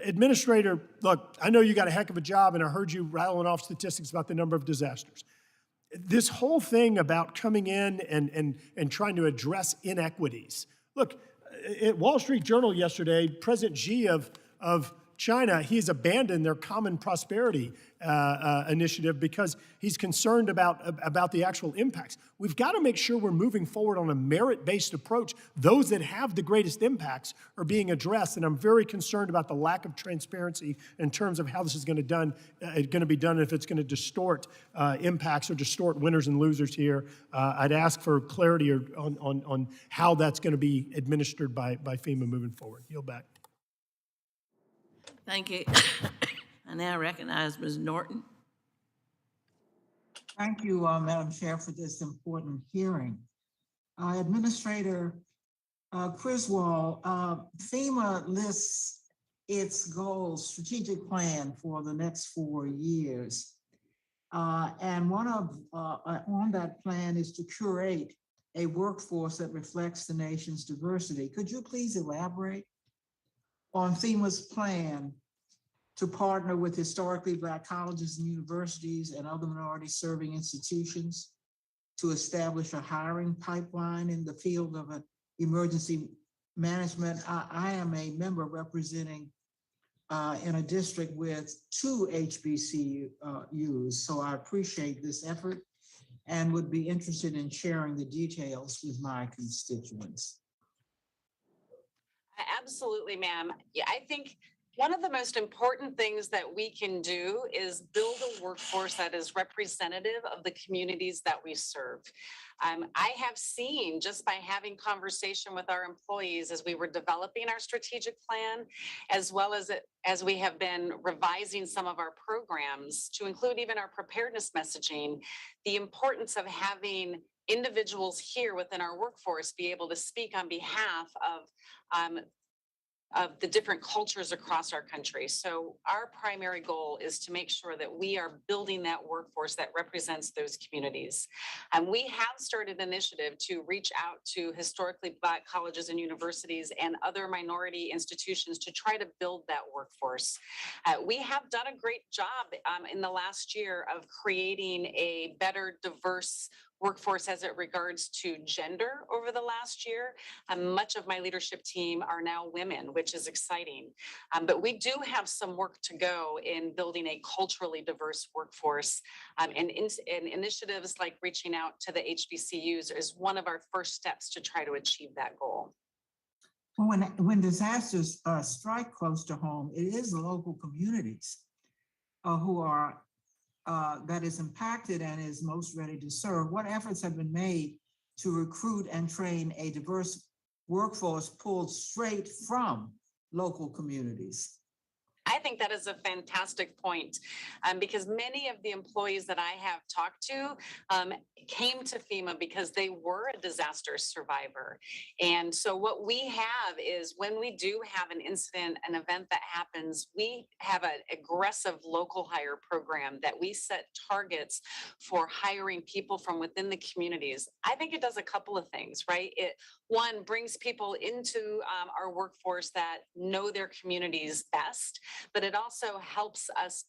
[SPEAKER 5] Administrator, look, I know you got a heck of a job, and I heard you rattling off statistics about the number of disasters. this whole thing about coming in and trying to address inequities. Look, at Wall Street Journal yesterday, President Xi of China, he's abandoned their common prosperity initiative because he's concerned about the actual impacts. We've got to make sure we're moving forward on a merit-based approach. Those that have the greatest impacts are being addressed, and I'm very concerned about the lack of transparency in terms of how this is going to be done, if it's going to distort impacts or distort winners and losers here. I'd ask for clarity on how that's going to be administered by FEMA moving forward. Yield back.
[SPEAKER 1] Thank you. I now recognize Ms. Norton.
[SPEAKER 6] Thank you, Madam Chair, for this important hearing. Administrator Criswell, FEMA lists its goals, strategic plan for the next 4 years. And one of on that plan is to curate a workforce that reflects the nation's diversity. Could you please elaborate on FEMA's plan to partner with historically Black colleges and universities and other minority serving institutions to establish a hiring pipeline in the field of emergency management? I am a member representing in a district with 2 HBCUs, so I appreciate this effort and would be interested in sharing the details with my constituents.
[SPEAKER 4] Absolutely, ma'am. Yeah, I think one of the most important things that we can do is build a workforce that is representative of the communities that we serve. I have seen, just by having conversation with our employees as we were developing our strategic plan, as well as we have been revising some of our programs to include even our preparedness messaging, the importance of having individuals here within our workforce be able to speak on behalf of the different cultures across our country. So our primary goal is to make sure that we are building that workforce that represents those communities. And we have started an initiative to reach out to historically Black colleges and universities and other minority institutions to try to build that workforce. We have done a great job in the last year of creating a better, diverse workforce as it regards to gender over the last year. Much of my leadership team are now women, which is exciting. But we do have some work to go in building a culturally diverse workforce. And initiatives like reaching out to the HBCUs is one of our first steps to try to achieve that goal.
[SPEAKER 6] Well, when disasters strike close to home, it is the local communities who are that is impacted and is most ready to serve. What efforts have been made to recruit and train a diverse workforce pulled straight from local communities?
[SPEAKER 4] I think that is a fantastic point because many of the employees that I have talked to came to FEMA because they were a disaster survivor. And so what we have is when we do have an incident, an event that happens, we have an aggressive local hire program that we set targets for hiring people from within the communities. I think it does a couple of things, right? It, one, brings people into our workforce that know their communities best, but it also helps us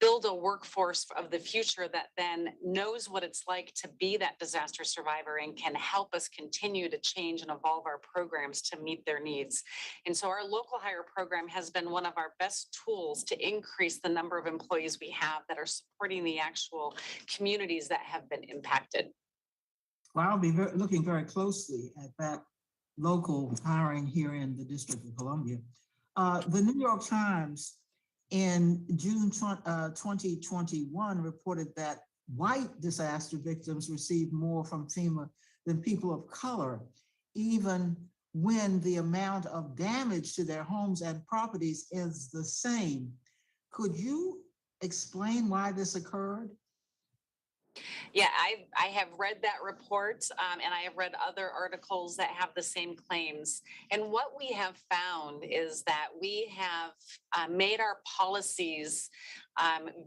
[SPEAKER 4] build a workforce of the future that then knows what it's like to be that disaster survivor and can help us continue to change and evolve our programs to meet their needs. And so our local hire program has been one of our best tools to increase the number of employees we have that are supporting the actual communities that have been impacted.
[SPEAKER 6] Well, I'll be looking very closely at that local hiring here in the District of Columbia. The New York Times in June 2021 reported that white disaster victims received more from FEMA than people of color, even when the amount of damage to their homes and properties is the same. Could you explain why this occurred?
[SPEAKER 4] Yeah, I have read that report and I have read other articles that have the same claims. And what we have found is that we have made our policies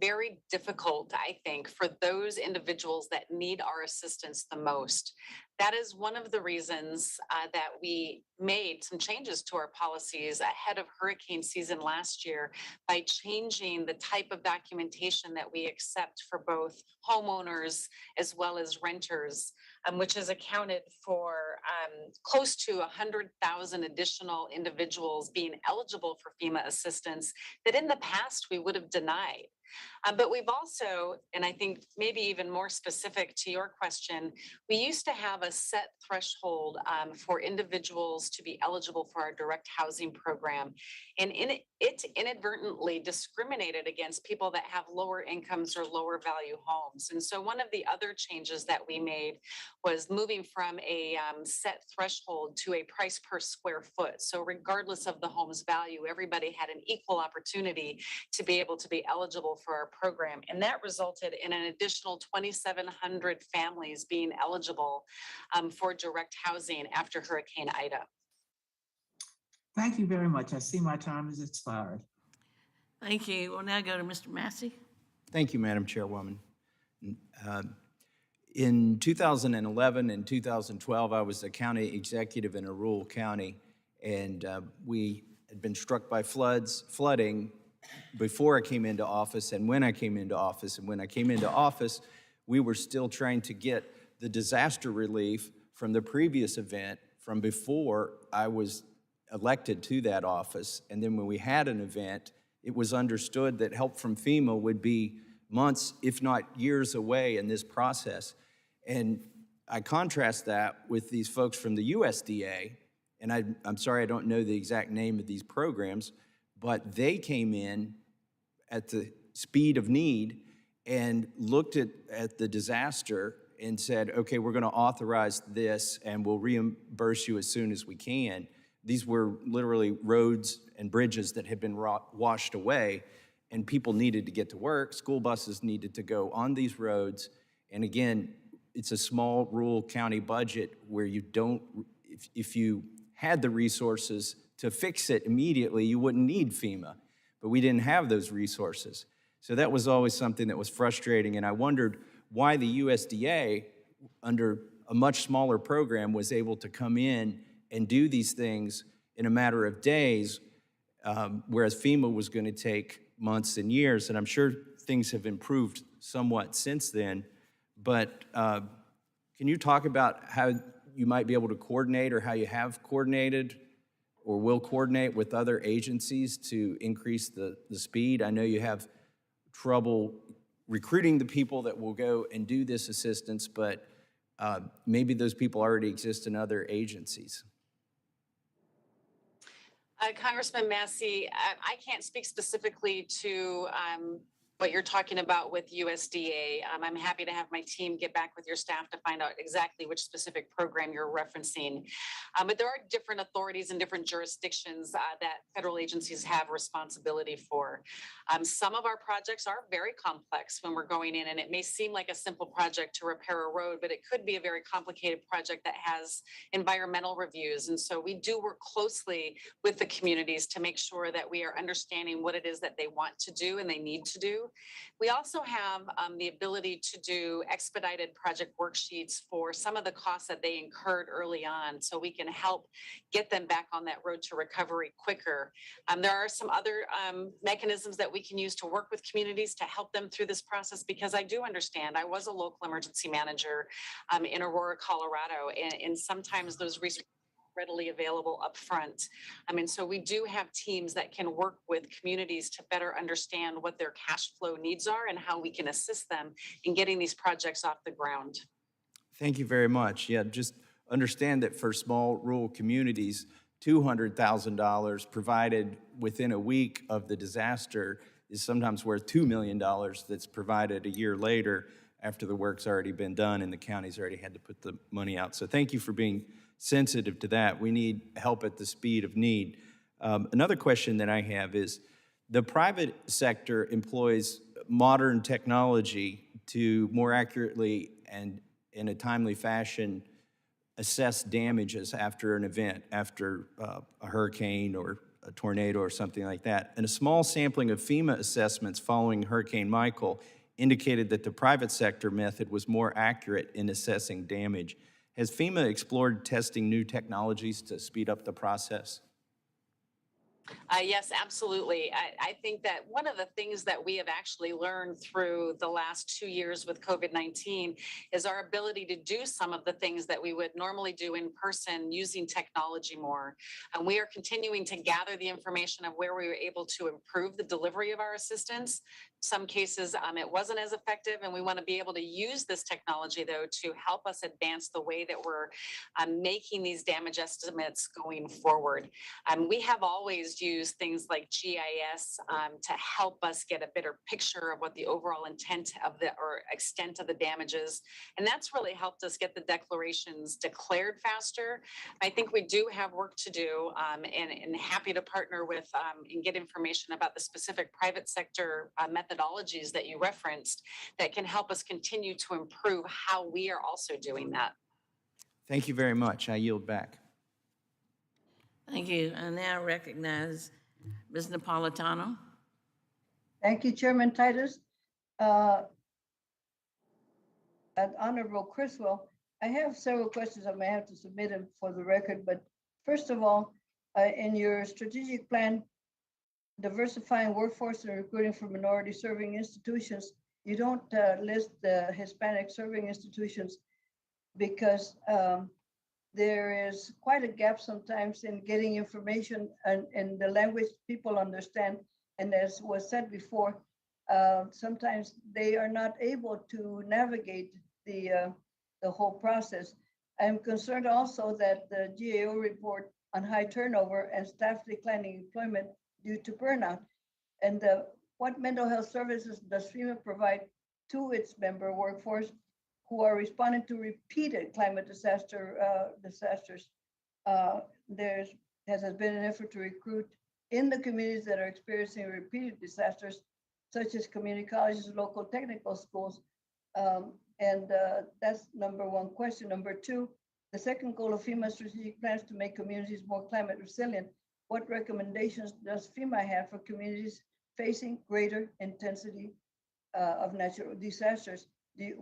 [SPEAKER 4] very difficult, I think, for those individuals that need our assistance the most. That is one of the reasons that we made some changes to our policies ahead of hurricane season last year by changing the type of documentation that we accept for both homeowners as well as renters, which has accounted for close to 100,000 additional individuals being eligible for FEMA assistance that in the past we would have denied. But we've also, and I think maybe even more specific to your question, we used to have a set threshold for individuals to be eligible for our direct housing program. And it inadvertently discriminated against people that have lower incomes or lower value homes. And so one of the other changes that we made was moving from a set threshold to a price per square foot. So regardless of the home's value, everybody had an equal opportunity to be able to be eligible for our program. And that resulted in an additional 2,700 families being eligible for direct housing after Hurricane Ida.
[SPEAKER 6] Thank you very much. I see my time has expired.
[SPEAKER 1] Thank you. We'll now go to Mr. Massey.
[SPEAKER 7] Thank you, Madam Chairwoman. In 2011 and 2012, I was a county executive in a rural county, and we had been struck by flooding before I came into office and when I came into office. And when I came into office, we were still trying to get the disaster relief from the previous event from before I was elected to that office. And then when we had an event, it was understood that help from FEMA would be months, if not years away in this process. And I contrast that with these folks from the USDA, and I'm sorry I don't know the exact name of these programs, but they came in at the speed of need and looked at the disaster and said, okay, we're gonna authorize this and we'll reimburse you as soon as we can. These were literally roads and bridges that had been washed away, and people needed to get to work. School buses needed to go on these roads. And again, it's a small rural county budget where you don't, if you had the resources to fix it immediately, you wouldn't need FEMA. But we didn't have those resources. So that was always something that was frustrating, and I wondered why the USDA, under a much smaller program, was able to come in and do these things in a matter of days, whereas FEMA was going to take months and years. And I'm sure things have improved somewhat since then. But can you talk about how you might be able to coordinate, or how you have coordinated or will coordinate with other agencies to increase the speed? I know you have trouble recruiting the people that will go and do this assistance, but maybe those people already exist in other agencies.
[SPEAKER 4] Congressman Massey, I can't speak specifically to what you're talking about with USDA. I'm happy to have my team get back with your staff to find out exactly which specific program you're referencing. But there are different authorities and different jurisdictions that federal agencies have responsibility for. Some of our projects are very complex when we're going in, and it may seem like a simple project to repair a road, but it could be a very complicated project that has environmental reviews. And so we do work closely with the communities to make sure that we are understanding what it is that they want to do and they need to do. We also have the ability to do expedited project worksheets for some of the costs that they incurred early on, so we can help get them back on that road to recovery quicker. There are some other mechanisms that we can use to work with communities to help them through this process, because I do understand, I was a local emergency manager in Aurora, Colorado, and sometimes those resources readily available up front. And so we do have teams that can work with communities to better understand what their cash flow needs are and how we can assist them in getting these projects off the ground.
[SPEAKER 7] Thank you very much. Yeah, just understand that for small rural communities, $200,000 provided within a week of the disaster is sometimes worth $2 million that's provided a year later after the work's already been done and the county's already had to put the money out. So thank you for being sensitive to that. We need help at the speed of need. Another question that I have is, the private sector employs modern technology to more accurately and in a timely fashion assess damages after an event, after a hurricane or a tornado or something like that. And a small sampling of FEMA assessments following Hurricane Michael indicated that the private sector method was more accurate in assessing damage. Has FEMA explored testing new technologies to speed up the process?
[SPEAKER 4] Yes, absolutely. I think that one of the things that we have actually learned through the last 2 years with COVID-19 is our ability to do some of the things that we would normally do in person using technology more. And we are continuing to gather the information of where we were able to improve the delivery of our assistance. Some cases it wasn't as effective, and we want to be able to use this technology, though, to help us advance the way that we're making these damage estimates going forward. We have always used things like GIS to help us get a better picture of what the overall intent of the or extent of the damage is. And that's really helped us get the declarations declared faster. I think we do have work to do, and happy to partner with and get information about the specific private sector methodologies that you referenced that can help us continue to improve how we are also doing that.
[SPEAKER 7] Thank you very much. I yield back.
[SPEAKER 1] Thank you. I now recognize Ms. Napolitano.
[SPEAKER 8] Thank you, Chairman Titus. And Honorable Criswell, I have several questions. I may have to submit them for the record, but first of all, in your strategic plan, diversifying workforce and recruiting for minority serving institutions, you don't list the Hispanic serving institutions because there is quite a gap sometimes in getting information in the language people understand. And as was said before, sometimes they are not able to navigate the whole process. I'm concerned also that the GAO report on high turnover and staff declining employment due to burnout. And what mental health services does FEMA provide to its member workforce who are responding to repeated climate disasters? There has been an effort to recruit in the communities that are experiencing repeated disasters, such as community colleges, local technical schools. And that's number one question. Number two, the second goal of FEMA strategic plans to make communities more climate resilient. What recommendations does FEMA have for communities facing greater intensity of natural disasters?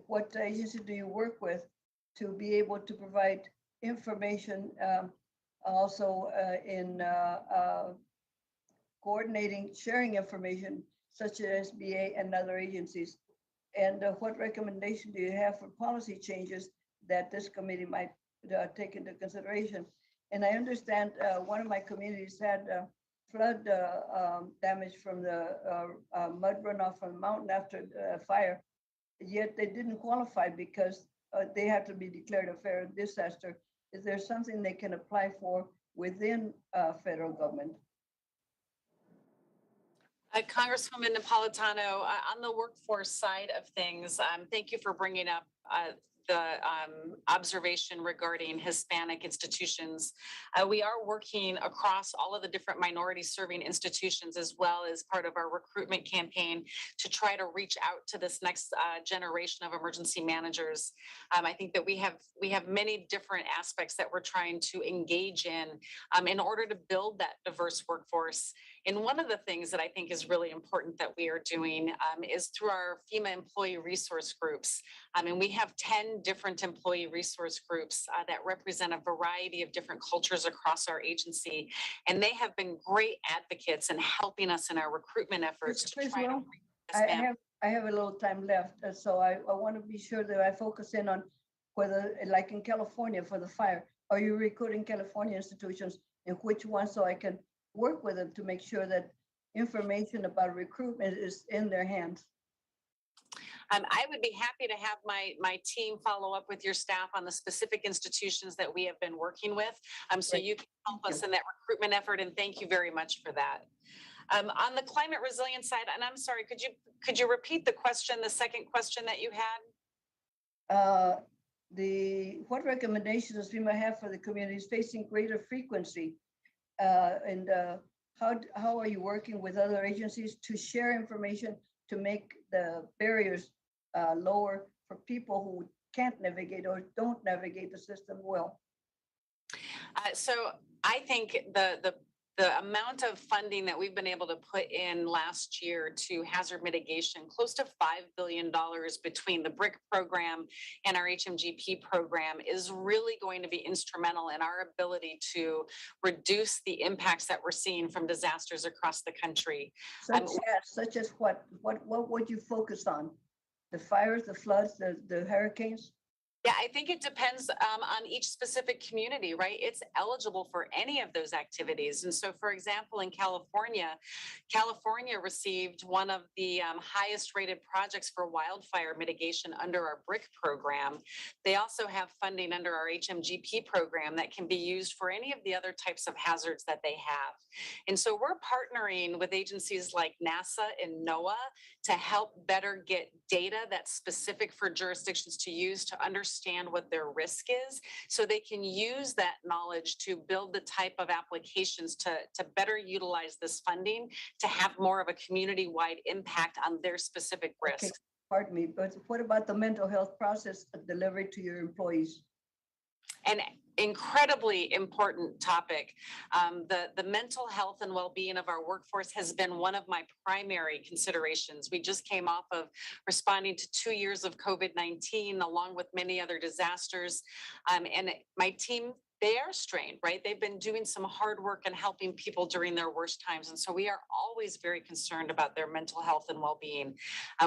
[SPEAKER 8] What agency do you work with to be able to provide information, also in coordinating, sharing information, such as SBA and other agencies? And what recommendation do you have for policy changes that this committee might take into consideration? And I understand one of my communities had flood damage from the mud runoff from the mountain after the fire, yet they didn't qualify because they have to be declared a federal disaster. Is there something they can apply for within federal government?
[SPEAKER 4] Congresswoman Napolitano, on the workforce side of things, thank you for bringing up the observation regarding Hispanic institutions. We are working across all of the different minority serving institutions, as well as part of our recruitment campaign, to try to reach out to this next generation of emergency managers. I think that we have many different aspects that we're trying to engage in order to build that diverse workforce. And one of the things that I think is really important that we are doing is through our FEMA employee resource groups. And we have 10 different employee resource groups that represent a variety of different cultures across our agency. And they have been great advocates in helping us in our recruitment efforts to try to.
[SPEAKER 8] I have a little time left, so I want to be sure that I focus in on whether, like in California for the fire, are you recruiting California institutions, and which ones, so I can work with them to make sure that information about recruitment is in their hands?
[SPEAKER 4] I would be happy to have my team follow up with your staff on the specific institutions that we have been working with, so you can help us in that recruitment effort, and thank you very much for that. On the climate resilience side, and I'm sorry, could you repeat the question, the second question that you had?
[SPEAKER 8] What recommendations does FEMA have for the communities facing greater frequency? And how are you working with other agencies to share information to make the barriers lower for people who can't navigate or don't navigate the system well?
[SPEAKER 4] So I think the the amount of funding that we've been able to put in last year to hazard mitigation, close to $5 billion between the BRIC program and our HMGP program, is really going to be instrumental in our ability to reduce the impacts that we're seeing from disasters across the country.
[SPEAKER 8] Such as what would you focus on? The fires, the floods, the hurricanes?
[SPEAKER 4] Yeah, I think it depends on each specific community, right? It's eligible for any of those activities. And so, for example, in California received one of the highest rated projects for wildfire mitigation under our BRIC program. They also have funding under our HMGP program that can be used for any of the other types of hazards that they have. And so we're partnering with agencies like NASA and NOAA to help better get data that's specific for jurisdictions to use to understand what their risk is, so they can use that knowledge to build the type of applications to better utilize this funding to have more of a community-wide impact on their specific risk.
[SPEAKER 8] Okay, pardon me, but what about the mental health process delivery to your employees?
[SPEAKER 4] An incredibly important topic. The mental health and well-being of our workforce has been one of my primary considerations. We just came off of responding to 2 years of COVID-19, along with many other disasters. And my team, they are strained, right? They've been doing some hard work and helping people during their worst times. And so we are always very concerned about their mental health and well-being.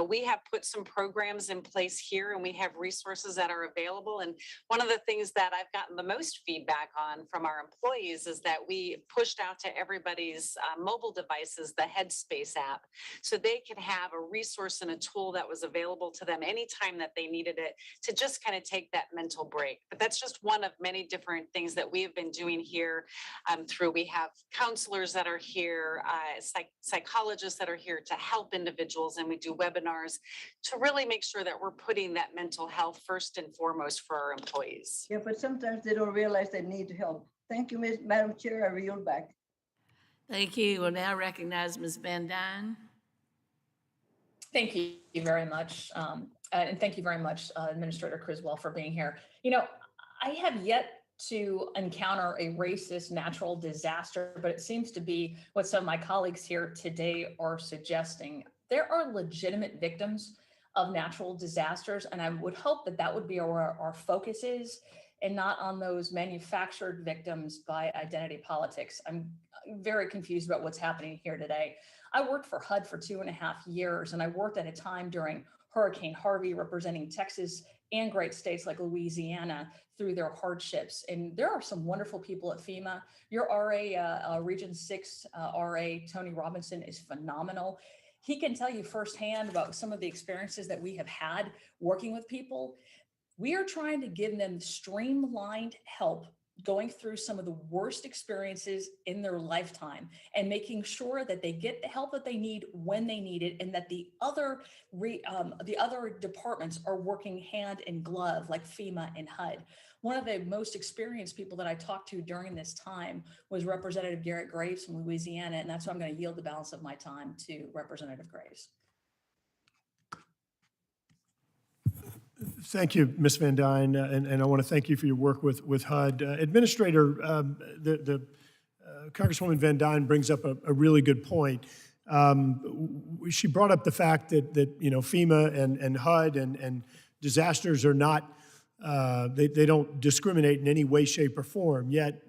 [SPEAKER 4] We have put some programs in place here, and we have resources that are available. And one of the things that I've gotten the most feedback on from our employees is that we pushed out to everybody's mobile devices the Headspace app, so they could have a resource and a tool that was available to them anytime that they needed it, to just kind of take that mental break. But that's just one of many different things that we have been doing here we have counselors that are here, psychologists that are here to help individuals, and we do webinars to really make sure that we're putting that mental health first and foremost for our employees.
[SPEAKER 8] Yeah, but sometimes they don't realize they need help. Thank you, Madam Chair. I yield back.
[SPEAKER 1] Thank you. We'll now recognize Ms. Van Dyne.
[SPEAKER 9] Thank you very much. And thank you very much, Administrator Criswell, for being here. You know, I have yet to encounter a racist natural disaster, but it seems to be what some of my colleagues here today are suggesting. There are legitimate victims of natural disasters, and I would hope that that would be where our focus is, and not on those manufactured victims by identity politics. I'm very confused about what's happening here today. I worked for HUD for 2.5 years, and I worked at a time during Hurricane Harvey, representing Texas and great states like Louisiana through their hardships. And there are some wonderful people at FEMA. Your RA, Region 6 RA, Tony Robinson, is phenomenal. He can tell you firsthand about some of the experiences that we have had working with people. We are trying to give them streamlined help going through some of the worst experiences in their lifetime, and making sure that they get the help that they need when they need it, and that the other departments are working hand in glove, like FEMA and HUD. One of the most experienced people that I talked to during this time was Representative Garrett Graves from Louisiana, and that's why I'm going to yield the balance of my time to Representative Graves.
[SPEAKER 5] Thank you, Ms. Van Dyne, and I want to thank you for your work with HUD. Administrator, Congresswoman Van Dyne brings up a really good point. She brought up the fact that you know, FEMA and HUD and disasters are not, they don't discriminate in any way, shape, or form. Yet,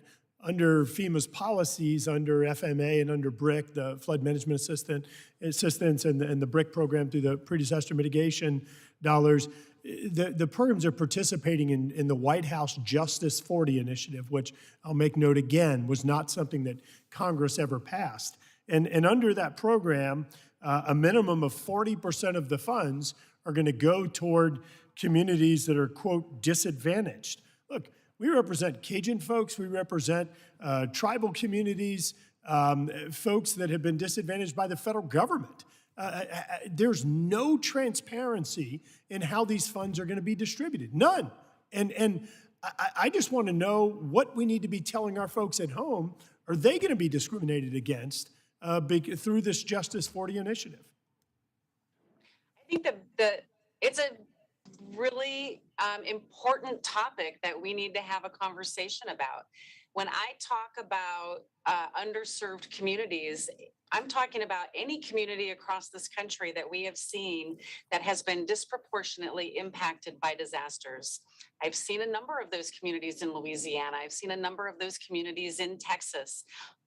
[SPEAKER 5] under FEMA's policies, under FMA and under BRIC, the Flood Management Assistance and the BRIC program through the pre-disaster mitigation dollars, the programs are participating in the White House Justice 40 initiative, which I'll make note again, was not something that Congress ever passed. And under that program, a minimum of 40% of the funds are going to go toward communities that are, quote, disadvantaged. Look, we represent Cajun folks, we represent tribal communities, folks that have been disadvantaged by the federal government. There's no transparency in how these funds are going to be distributed. None. And I just want to know what we need to be telling our folks at home. Are they going to be discriminated against through this Justice 40 initiative?
[SPEAKER 4] I think that it's a really important topic that we need to have a conversation about. When I talk about underserved communities, I'm talking about any community across this country that we have seen that has been disproportionately impacted by disasters. I've seen a number of those communities in Louisiana. I've seen a number of those communities in Texas.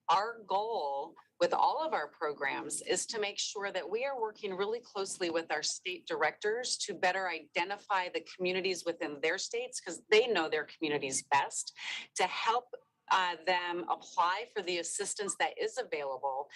[SPEAKER 4] Our goal with all of our programs is to make sure that we are working really closely with our state directors to better identify the communities within their states, because they know their communities best, to help them apply for the assistance that is available.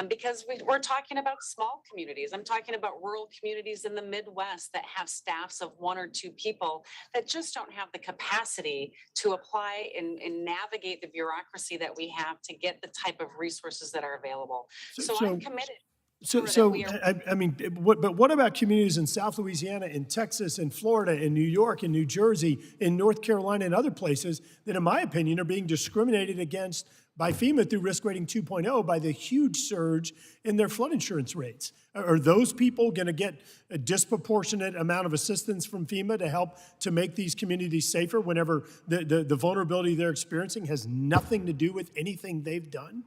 [SPEAKER 4] Because we're talking about small communities. I'm talking about rural communities in the Midwest that have staffs of 1 or 2 people that just don't have the capacity to apply and navigate the bureaucracy that we have to get the type of resources that are available. So I'm committed. Sure, that we are-
[SPEAKER 5] I mean, but what about communities in South Louisiana, in Texas, in Florida, in New York, in New Jersey, in North Carolina, and other places that, in my opinion, are being discriminated against by FEMA through Risk Rating 2.0 by the huge surge in their flood insurance rates? Are those people going to get a disproportionate amount of assistance from FEMA to help to make these communities safer whenever the vulnerability they're experiencing has nothing to do with anything they've done?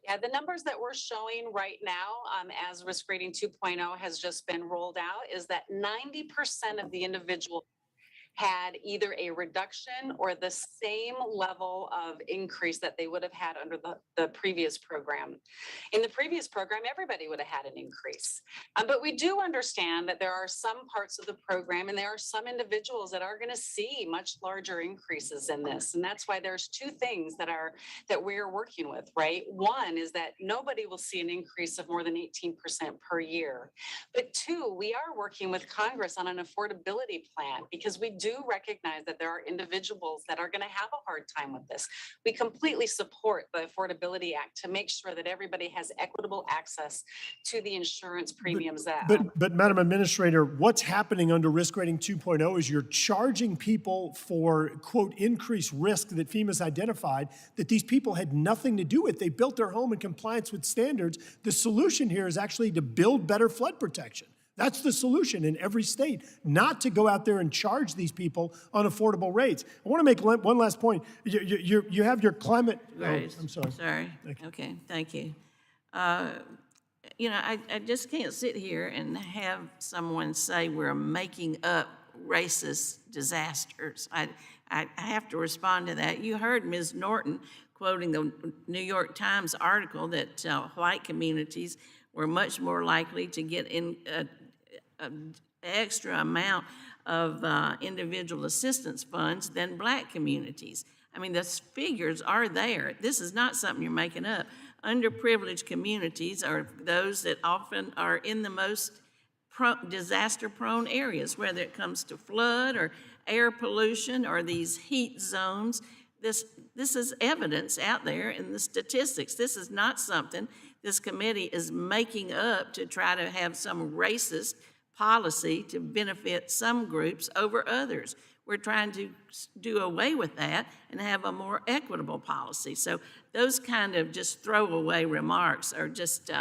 [SPEAKER 4] Yeah, the numbers that we're showing right now, as Risk Rating 2.0 has just been rolled out, is that 90% of the individuals had either a reduction or the same level of increase that they would have had under the previous program. In the previous program, everybody would have had an increase. But we do understand that there are some parts of the program and there are some individuals that are going to see much larger increases in this. And that's why there's 2 things that we're working with, right? One is that nobody will see an increase of more than 18% per year. But 2, we are working with Congress on an affordability plan, because we do recognize that there are individuals that are going to have a hard time with this. We completely support the Affordability Act to make sure that everybody has equitable access to the insurance premiums
[SPEAKER 5] But Madam Administrator, what's happening under Risk Rating 2.0 is you're charging people for, quote, increased risk that FEMA's identified that these people had nothing to do with. They built their home in compliance with standards. The solution here is actually to build better flood protection. That's the solution in every state, not to go out there and charge these people unaffordable rates. I want to make one last point. You have your climate.
[SPEAKER 1] Grace.
[SPEAKER 5] Oh, I'm sorry.
[SPEAKER 1] Sorry. Okay, thank you. You know, I just can't sit here and have someone say we're making up racist disasters. I have to respond to that. You heard Ms. Norton quoting the New York Times article that white communities were much more likely to get in an extra amount of individual assistance funds than black communities. I mean, the figures are there. This is not something you're making up. Underprivileged communities are those that often are in the most disaster-prone areas, whether it comes to flood or air pollution or these heat zones. This is evidence out there in the statistics. This is not something this committee is making up to try to have some racist policy to benefit some groups over others. We're trying to do away with that and have a more equitable policy. So those kind of just throwaway remarks are just,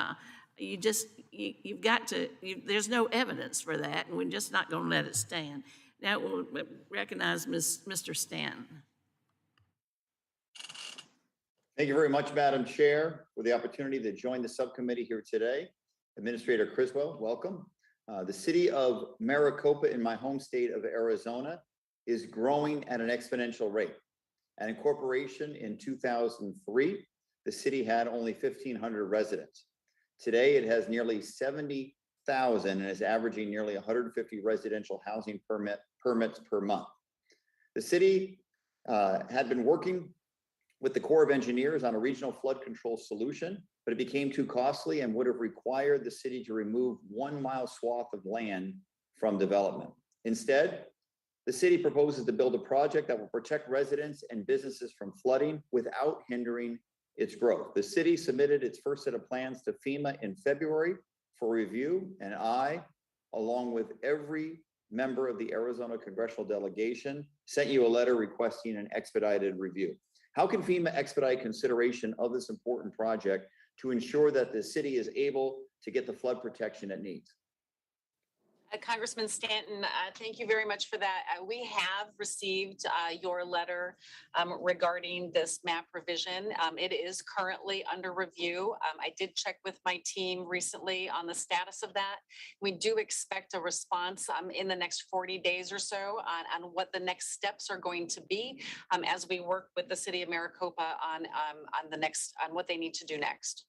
[SPEAKER 1] you've got to, there's no evidence for that, and we're just not going to let it stand. Now we'll recognize Mr. Stanton.
[SPEAKER 10] Thank you very much, Madam Chair, for the opportunity to join the subcommittee here today. Administrator Criswell, welcome. The city of Maricopa in my home state of Arizona is growing at an exponential rate. At incorporation in 2003, the city had only 1,500 residents. Today, it has nearly 70,000 and is averaging nearly 150 residential housing permits per month. The city had been working with the Corps of Engineers on a regional flood control solution, but it became too costly and would have required the city to remove 1 mile swath of land from development. Instead, the city proposes to build a project that will protect residents and businesses from flooding without hindering its growth. The city submitted its first set of plans to FEMA in February for review, and I, along with every member of the Arizona congressional delegation, sent you a letter requesting an expedited review. How can FEMA expedite consideration of this important project to ensure that the city is able to get the flood protection it needs?
[SPEAKER 4] Congressman Stanton, thank you very much for that. We have received your letter regarding this map revision. It is currently under review. I did check with my team recently on the status of that. We do expect a response in the next 40 days or so on what the next steps are going to be as we work with the city of Maricopa on what they need to do next.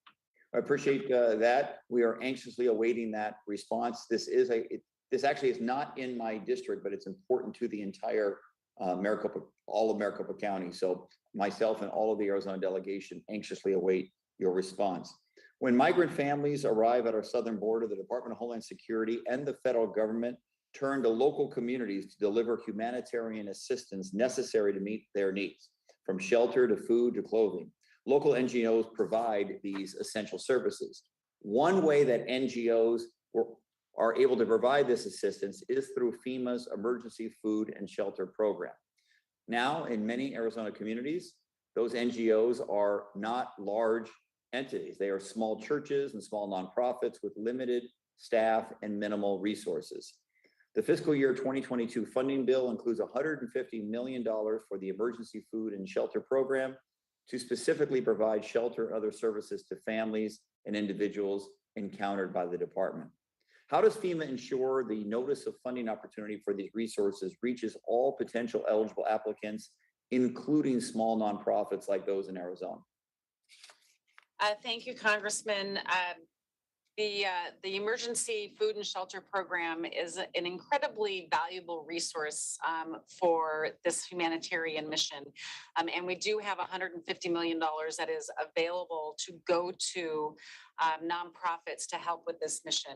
[SPEAKER 10] I appreciate that. We are anxiously awaiting that response. This actually is not in my district, but it's important to the entire Maricopa, all of Maricopa County. So myself and all of the Arizona delegation anxiously await your response. When migrant families arrive at our southern border, the Department of Homeland Security and the federal government turn to local communities to deliver humanitarian assistance necessary to meet their needs, from shelter to food to clothing. Local NGOs provide these essential services. One way that NGOs are able to provide this assistance is through FEMA's Emergency Food and Shelter Program. Now, in many Arizona communities, those NGOs are not large entities. They are small churches and small nonprofits with limited staff and minimal resources. The fiscal year 2022 funding bill includes $150 million for the Emergency Food and Shelter Program to specifically provide shelter and other services to families and individuals encountered by the department. How does FEMA ensure the notice of funding opportunity for these resources reaches all potential eligible applicants, including small nonprofits like those in Arizona?
[SPEAKER 4] Thank you, Congressman. The Emergency Food and Shelter Program is an incredibly valuable resource for this humanitarian mission. And we do have $150 million that is available to go to nonprofits to help with this mission.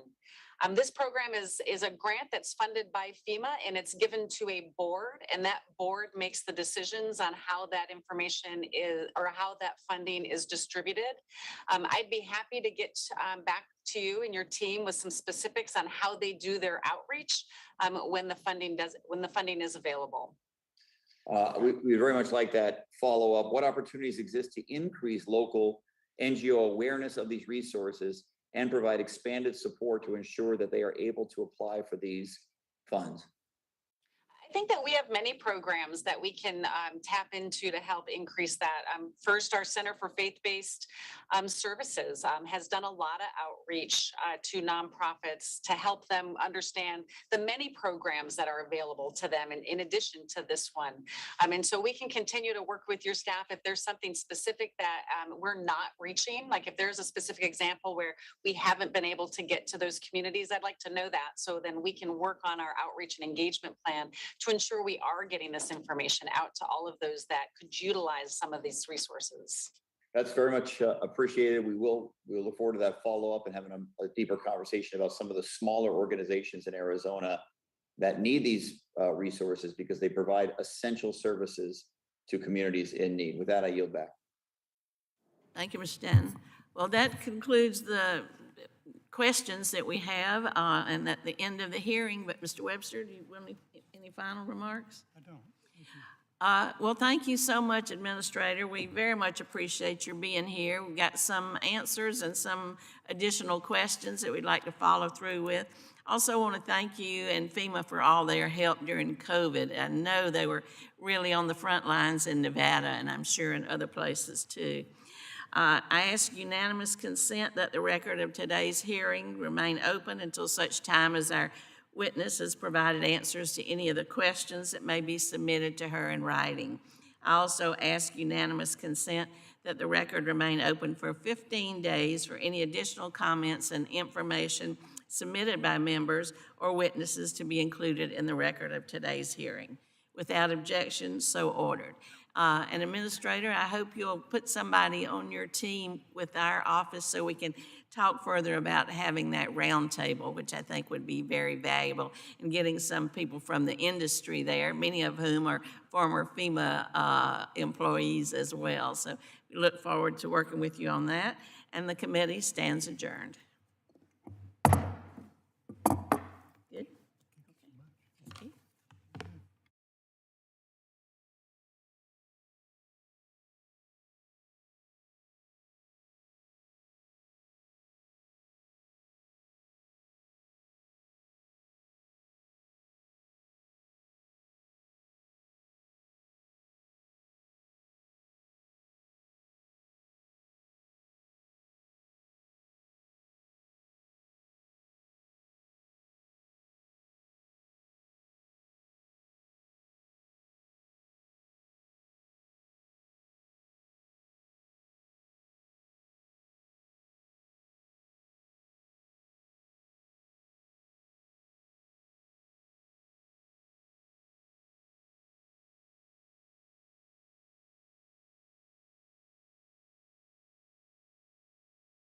[SPEAKER 4] This program is a grant that's funded by FEMA, and it's given to a board, and that board makes the decisions on how that information is, or how that funding is distributed. I'd be happy to get back to you and your team with some specifics on how they do their outreach when the funding is available.
[SPEAKER 10] We very much like that follow-up. What opportunities exist to increase local NGO awareness of these resources and provide expanded support to ensure that they are able to apply for these funds?
[SPEAKER 4] I think that we have many programs that we can tap into to help increase that. First, our Center for Faith-Based Services has done a lot of outreach to nonprofits to help them understand the many programs that are available to them in addition to this one. And so we can continue to work with your staff if there's something specific that we're not reaching, like if there's a specific example where we haven't been able to get to those communities, I'd like to know that so then we can work on our outreach and engagement plan to ensure we are getting this information out to all of those that could utilize some of these resources.
[SPEAKER 10] That's very much appreciated. We'll look forward to that follow-up and having a deeper conversation about some of the smaller organizations in Arizona that need these resources because they provide essential services to communities in need. With that, I yield back.
[SPEAKER 1] Thank you, Mr. Stanton. Well, that concludes the questions that we have and at the end of the hearing. But Mr. Webster, do you want any final remarks?
[SPEAKER 2] I don't.
[SPEAKER 1] Well, thank you so much, Administrator. We very much appreciate your being here. We've got some answers and some additional questions that we'd like to follow through with. Also want to thank you and FEMA for all their help during COVID. I know they were really on the front lines in Nevada, and I'm sure in other places too. I ask unanimous consent that the record of today's hearing remain open until such time as our witness has provided answers to any of the questions that may be submitted to her in writing. I also ask unanimous consent that the record remain open for 15 days for any additional comments and information submitted by members or witnesses to be included in the record of today's hearing. Without objection, so ordered. And Administrator, I hope you'll put somebody on your team with our office so we can talk further about having that roundtable, which I think would be very valuable, and getting some people from the industry there, many of whom are former FEMA employees as well. So we look forward to working with you on that, and the committee stands adjourned.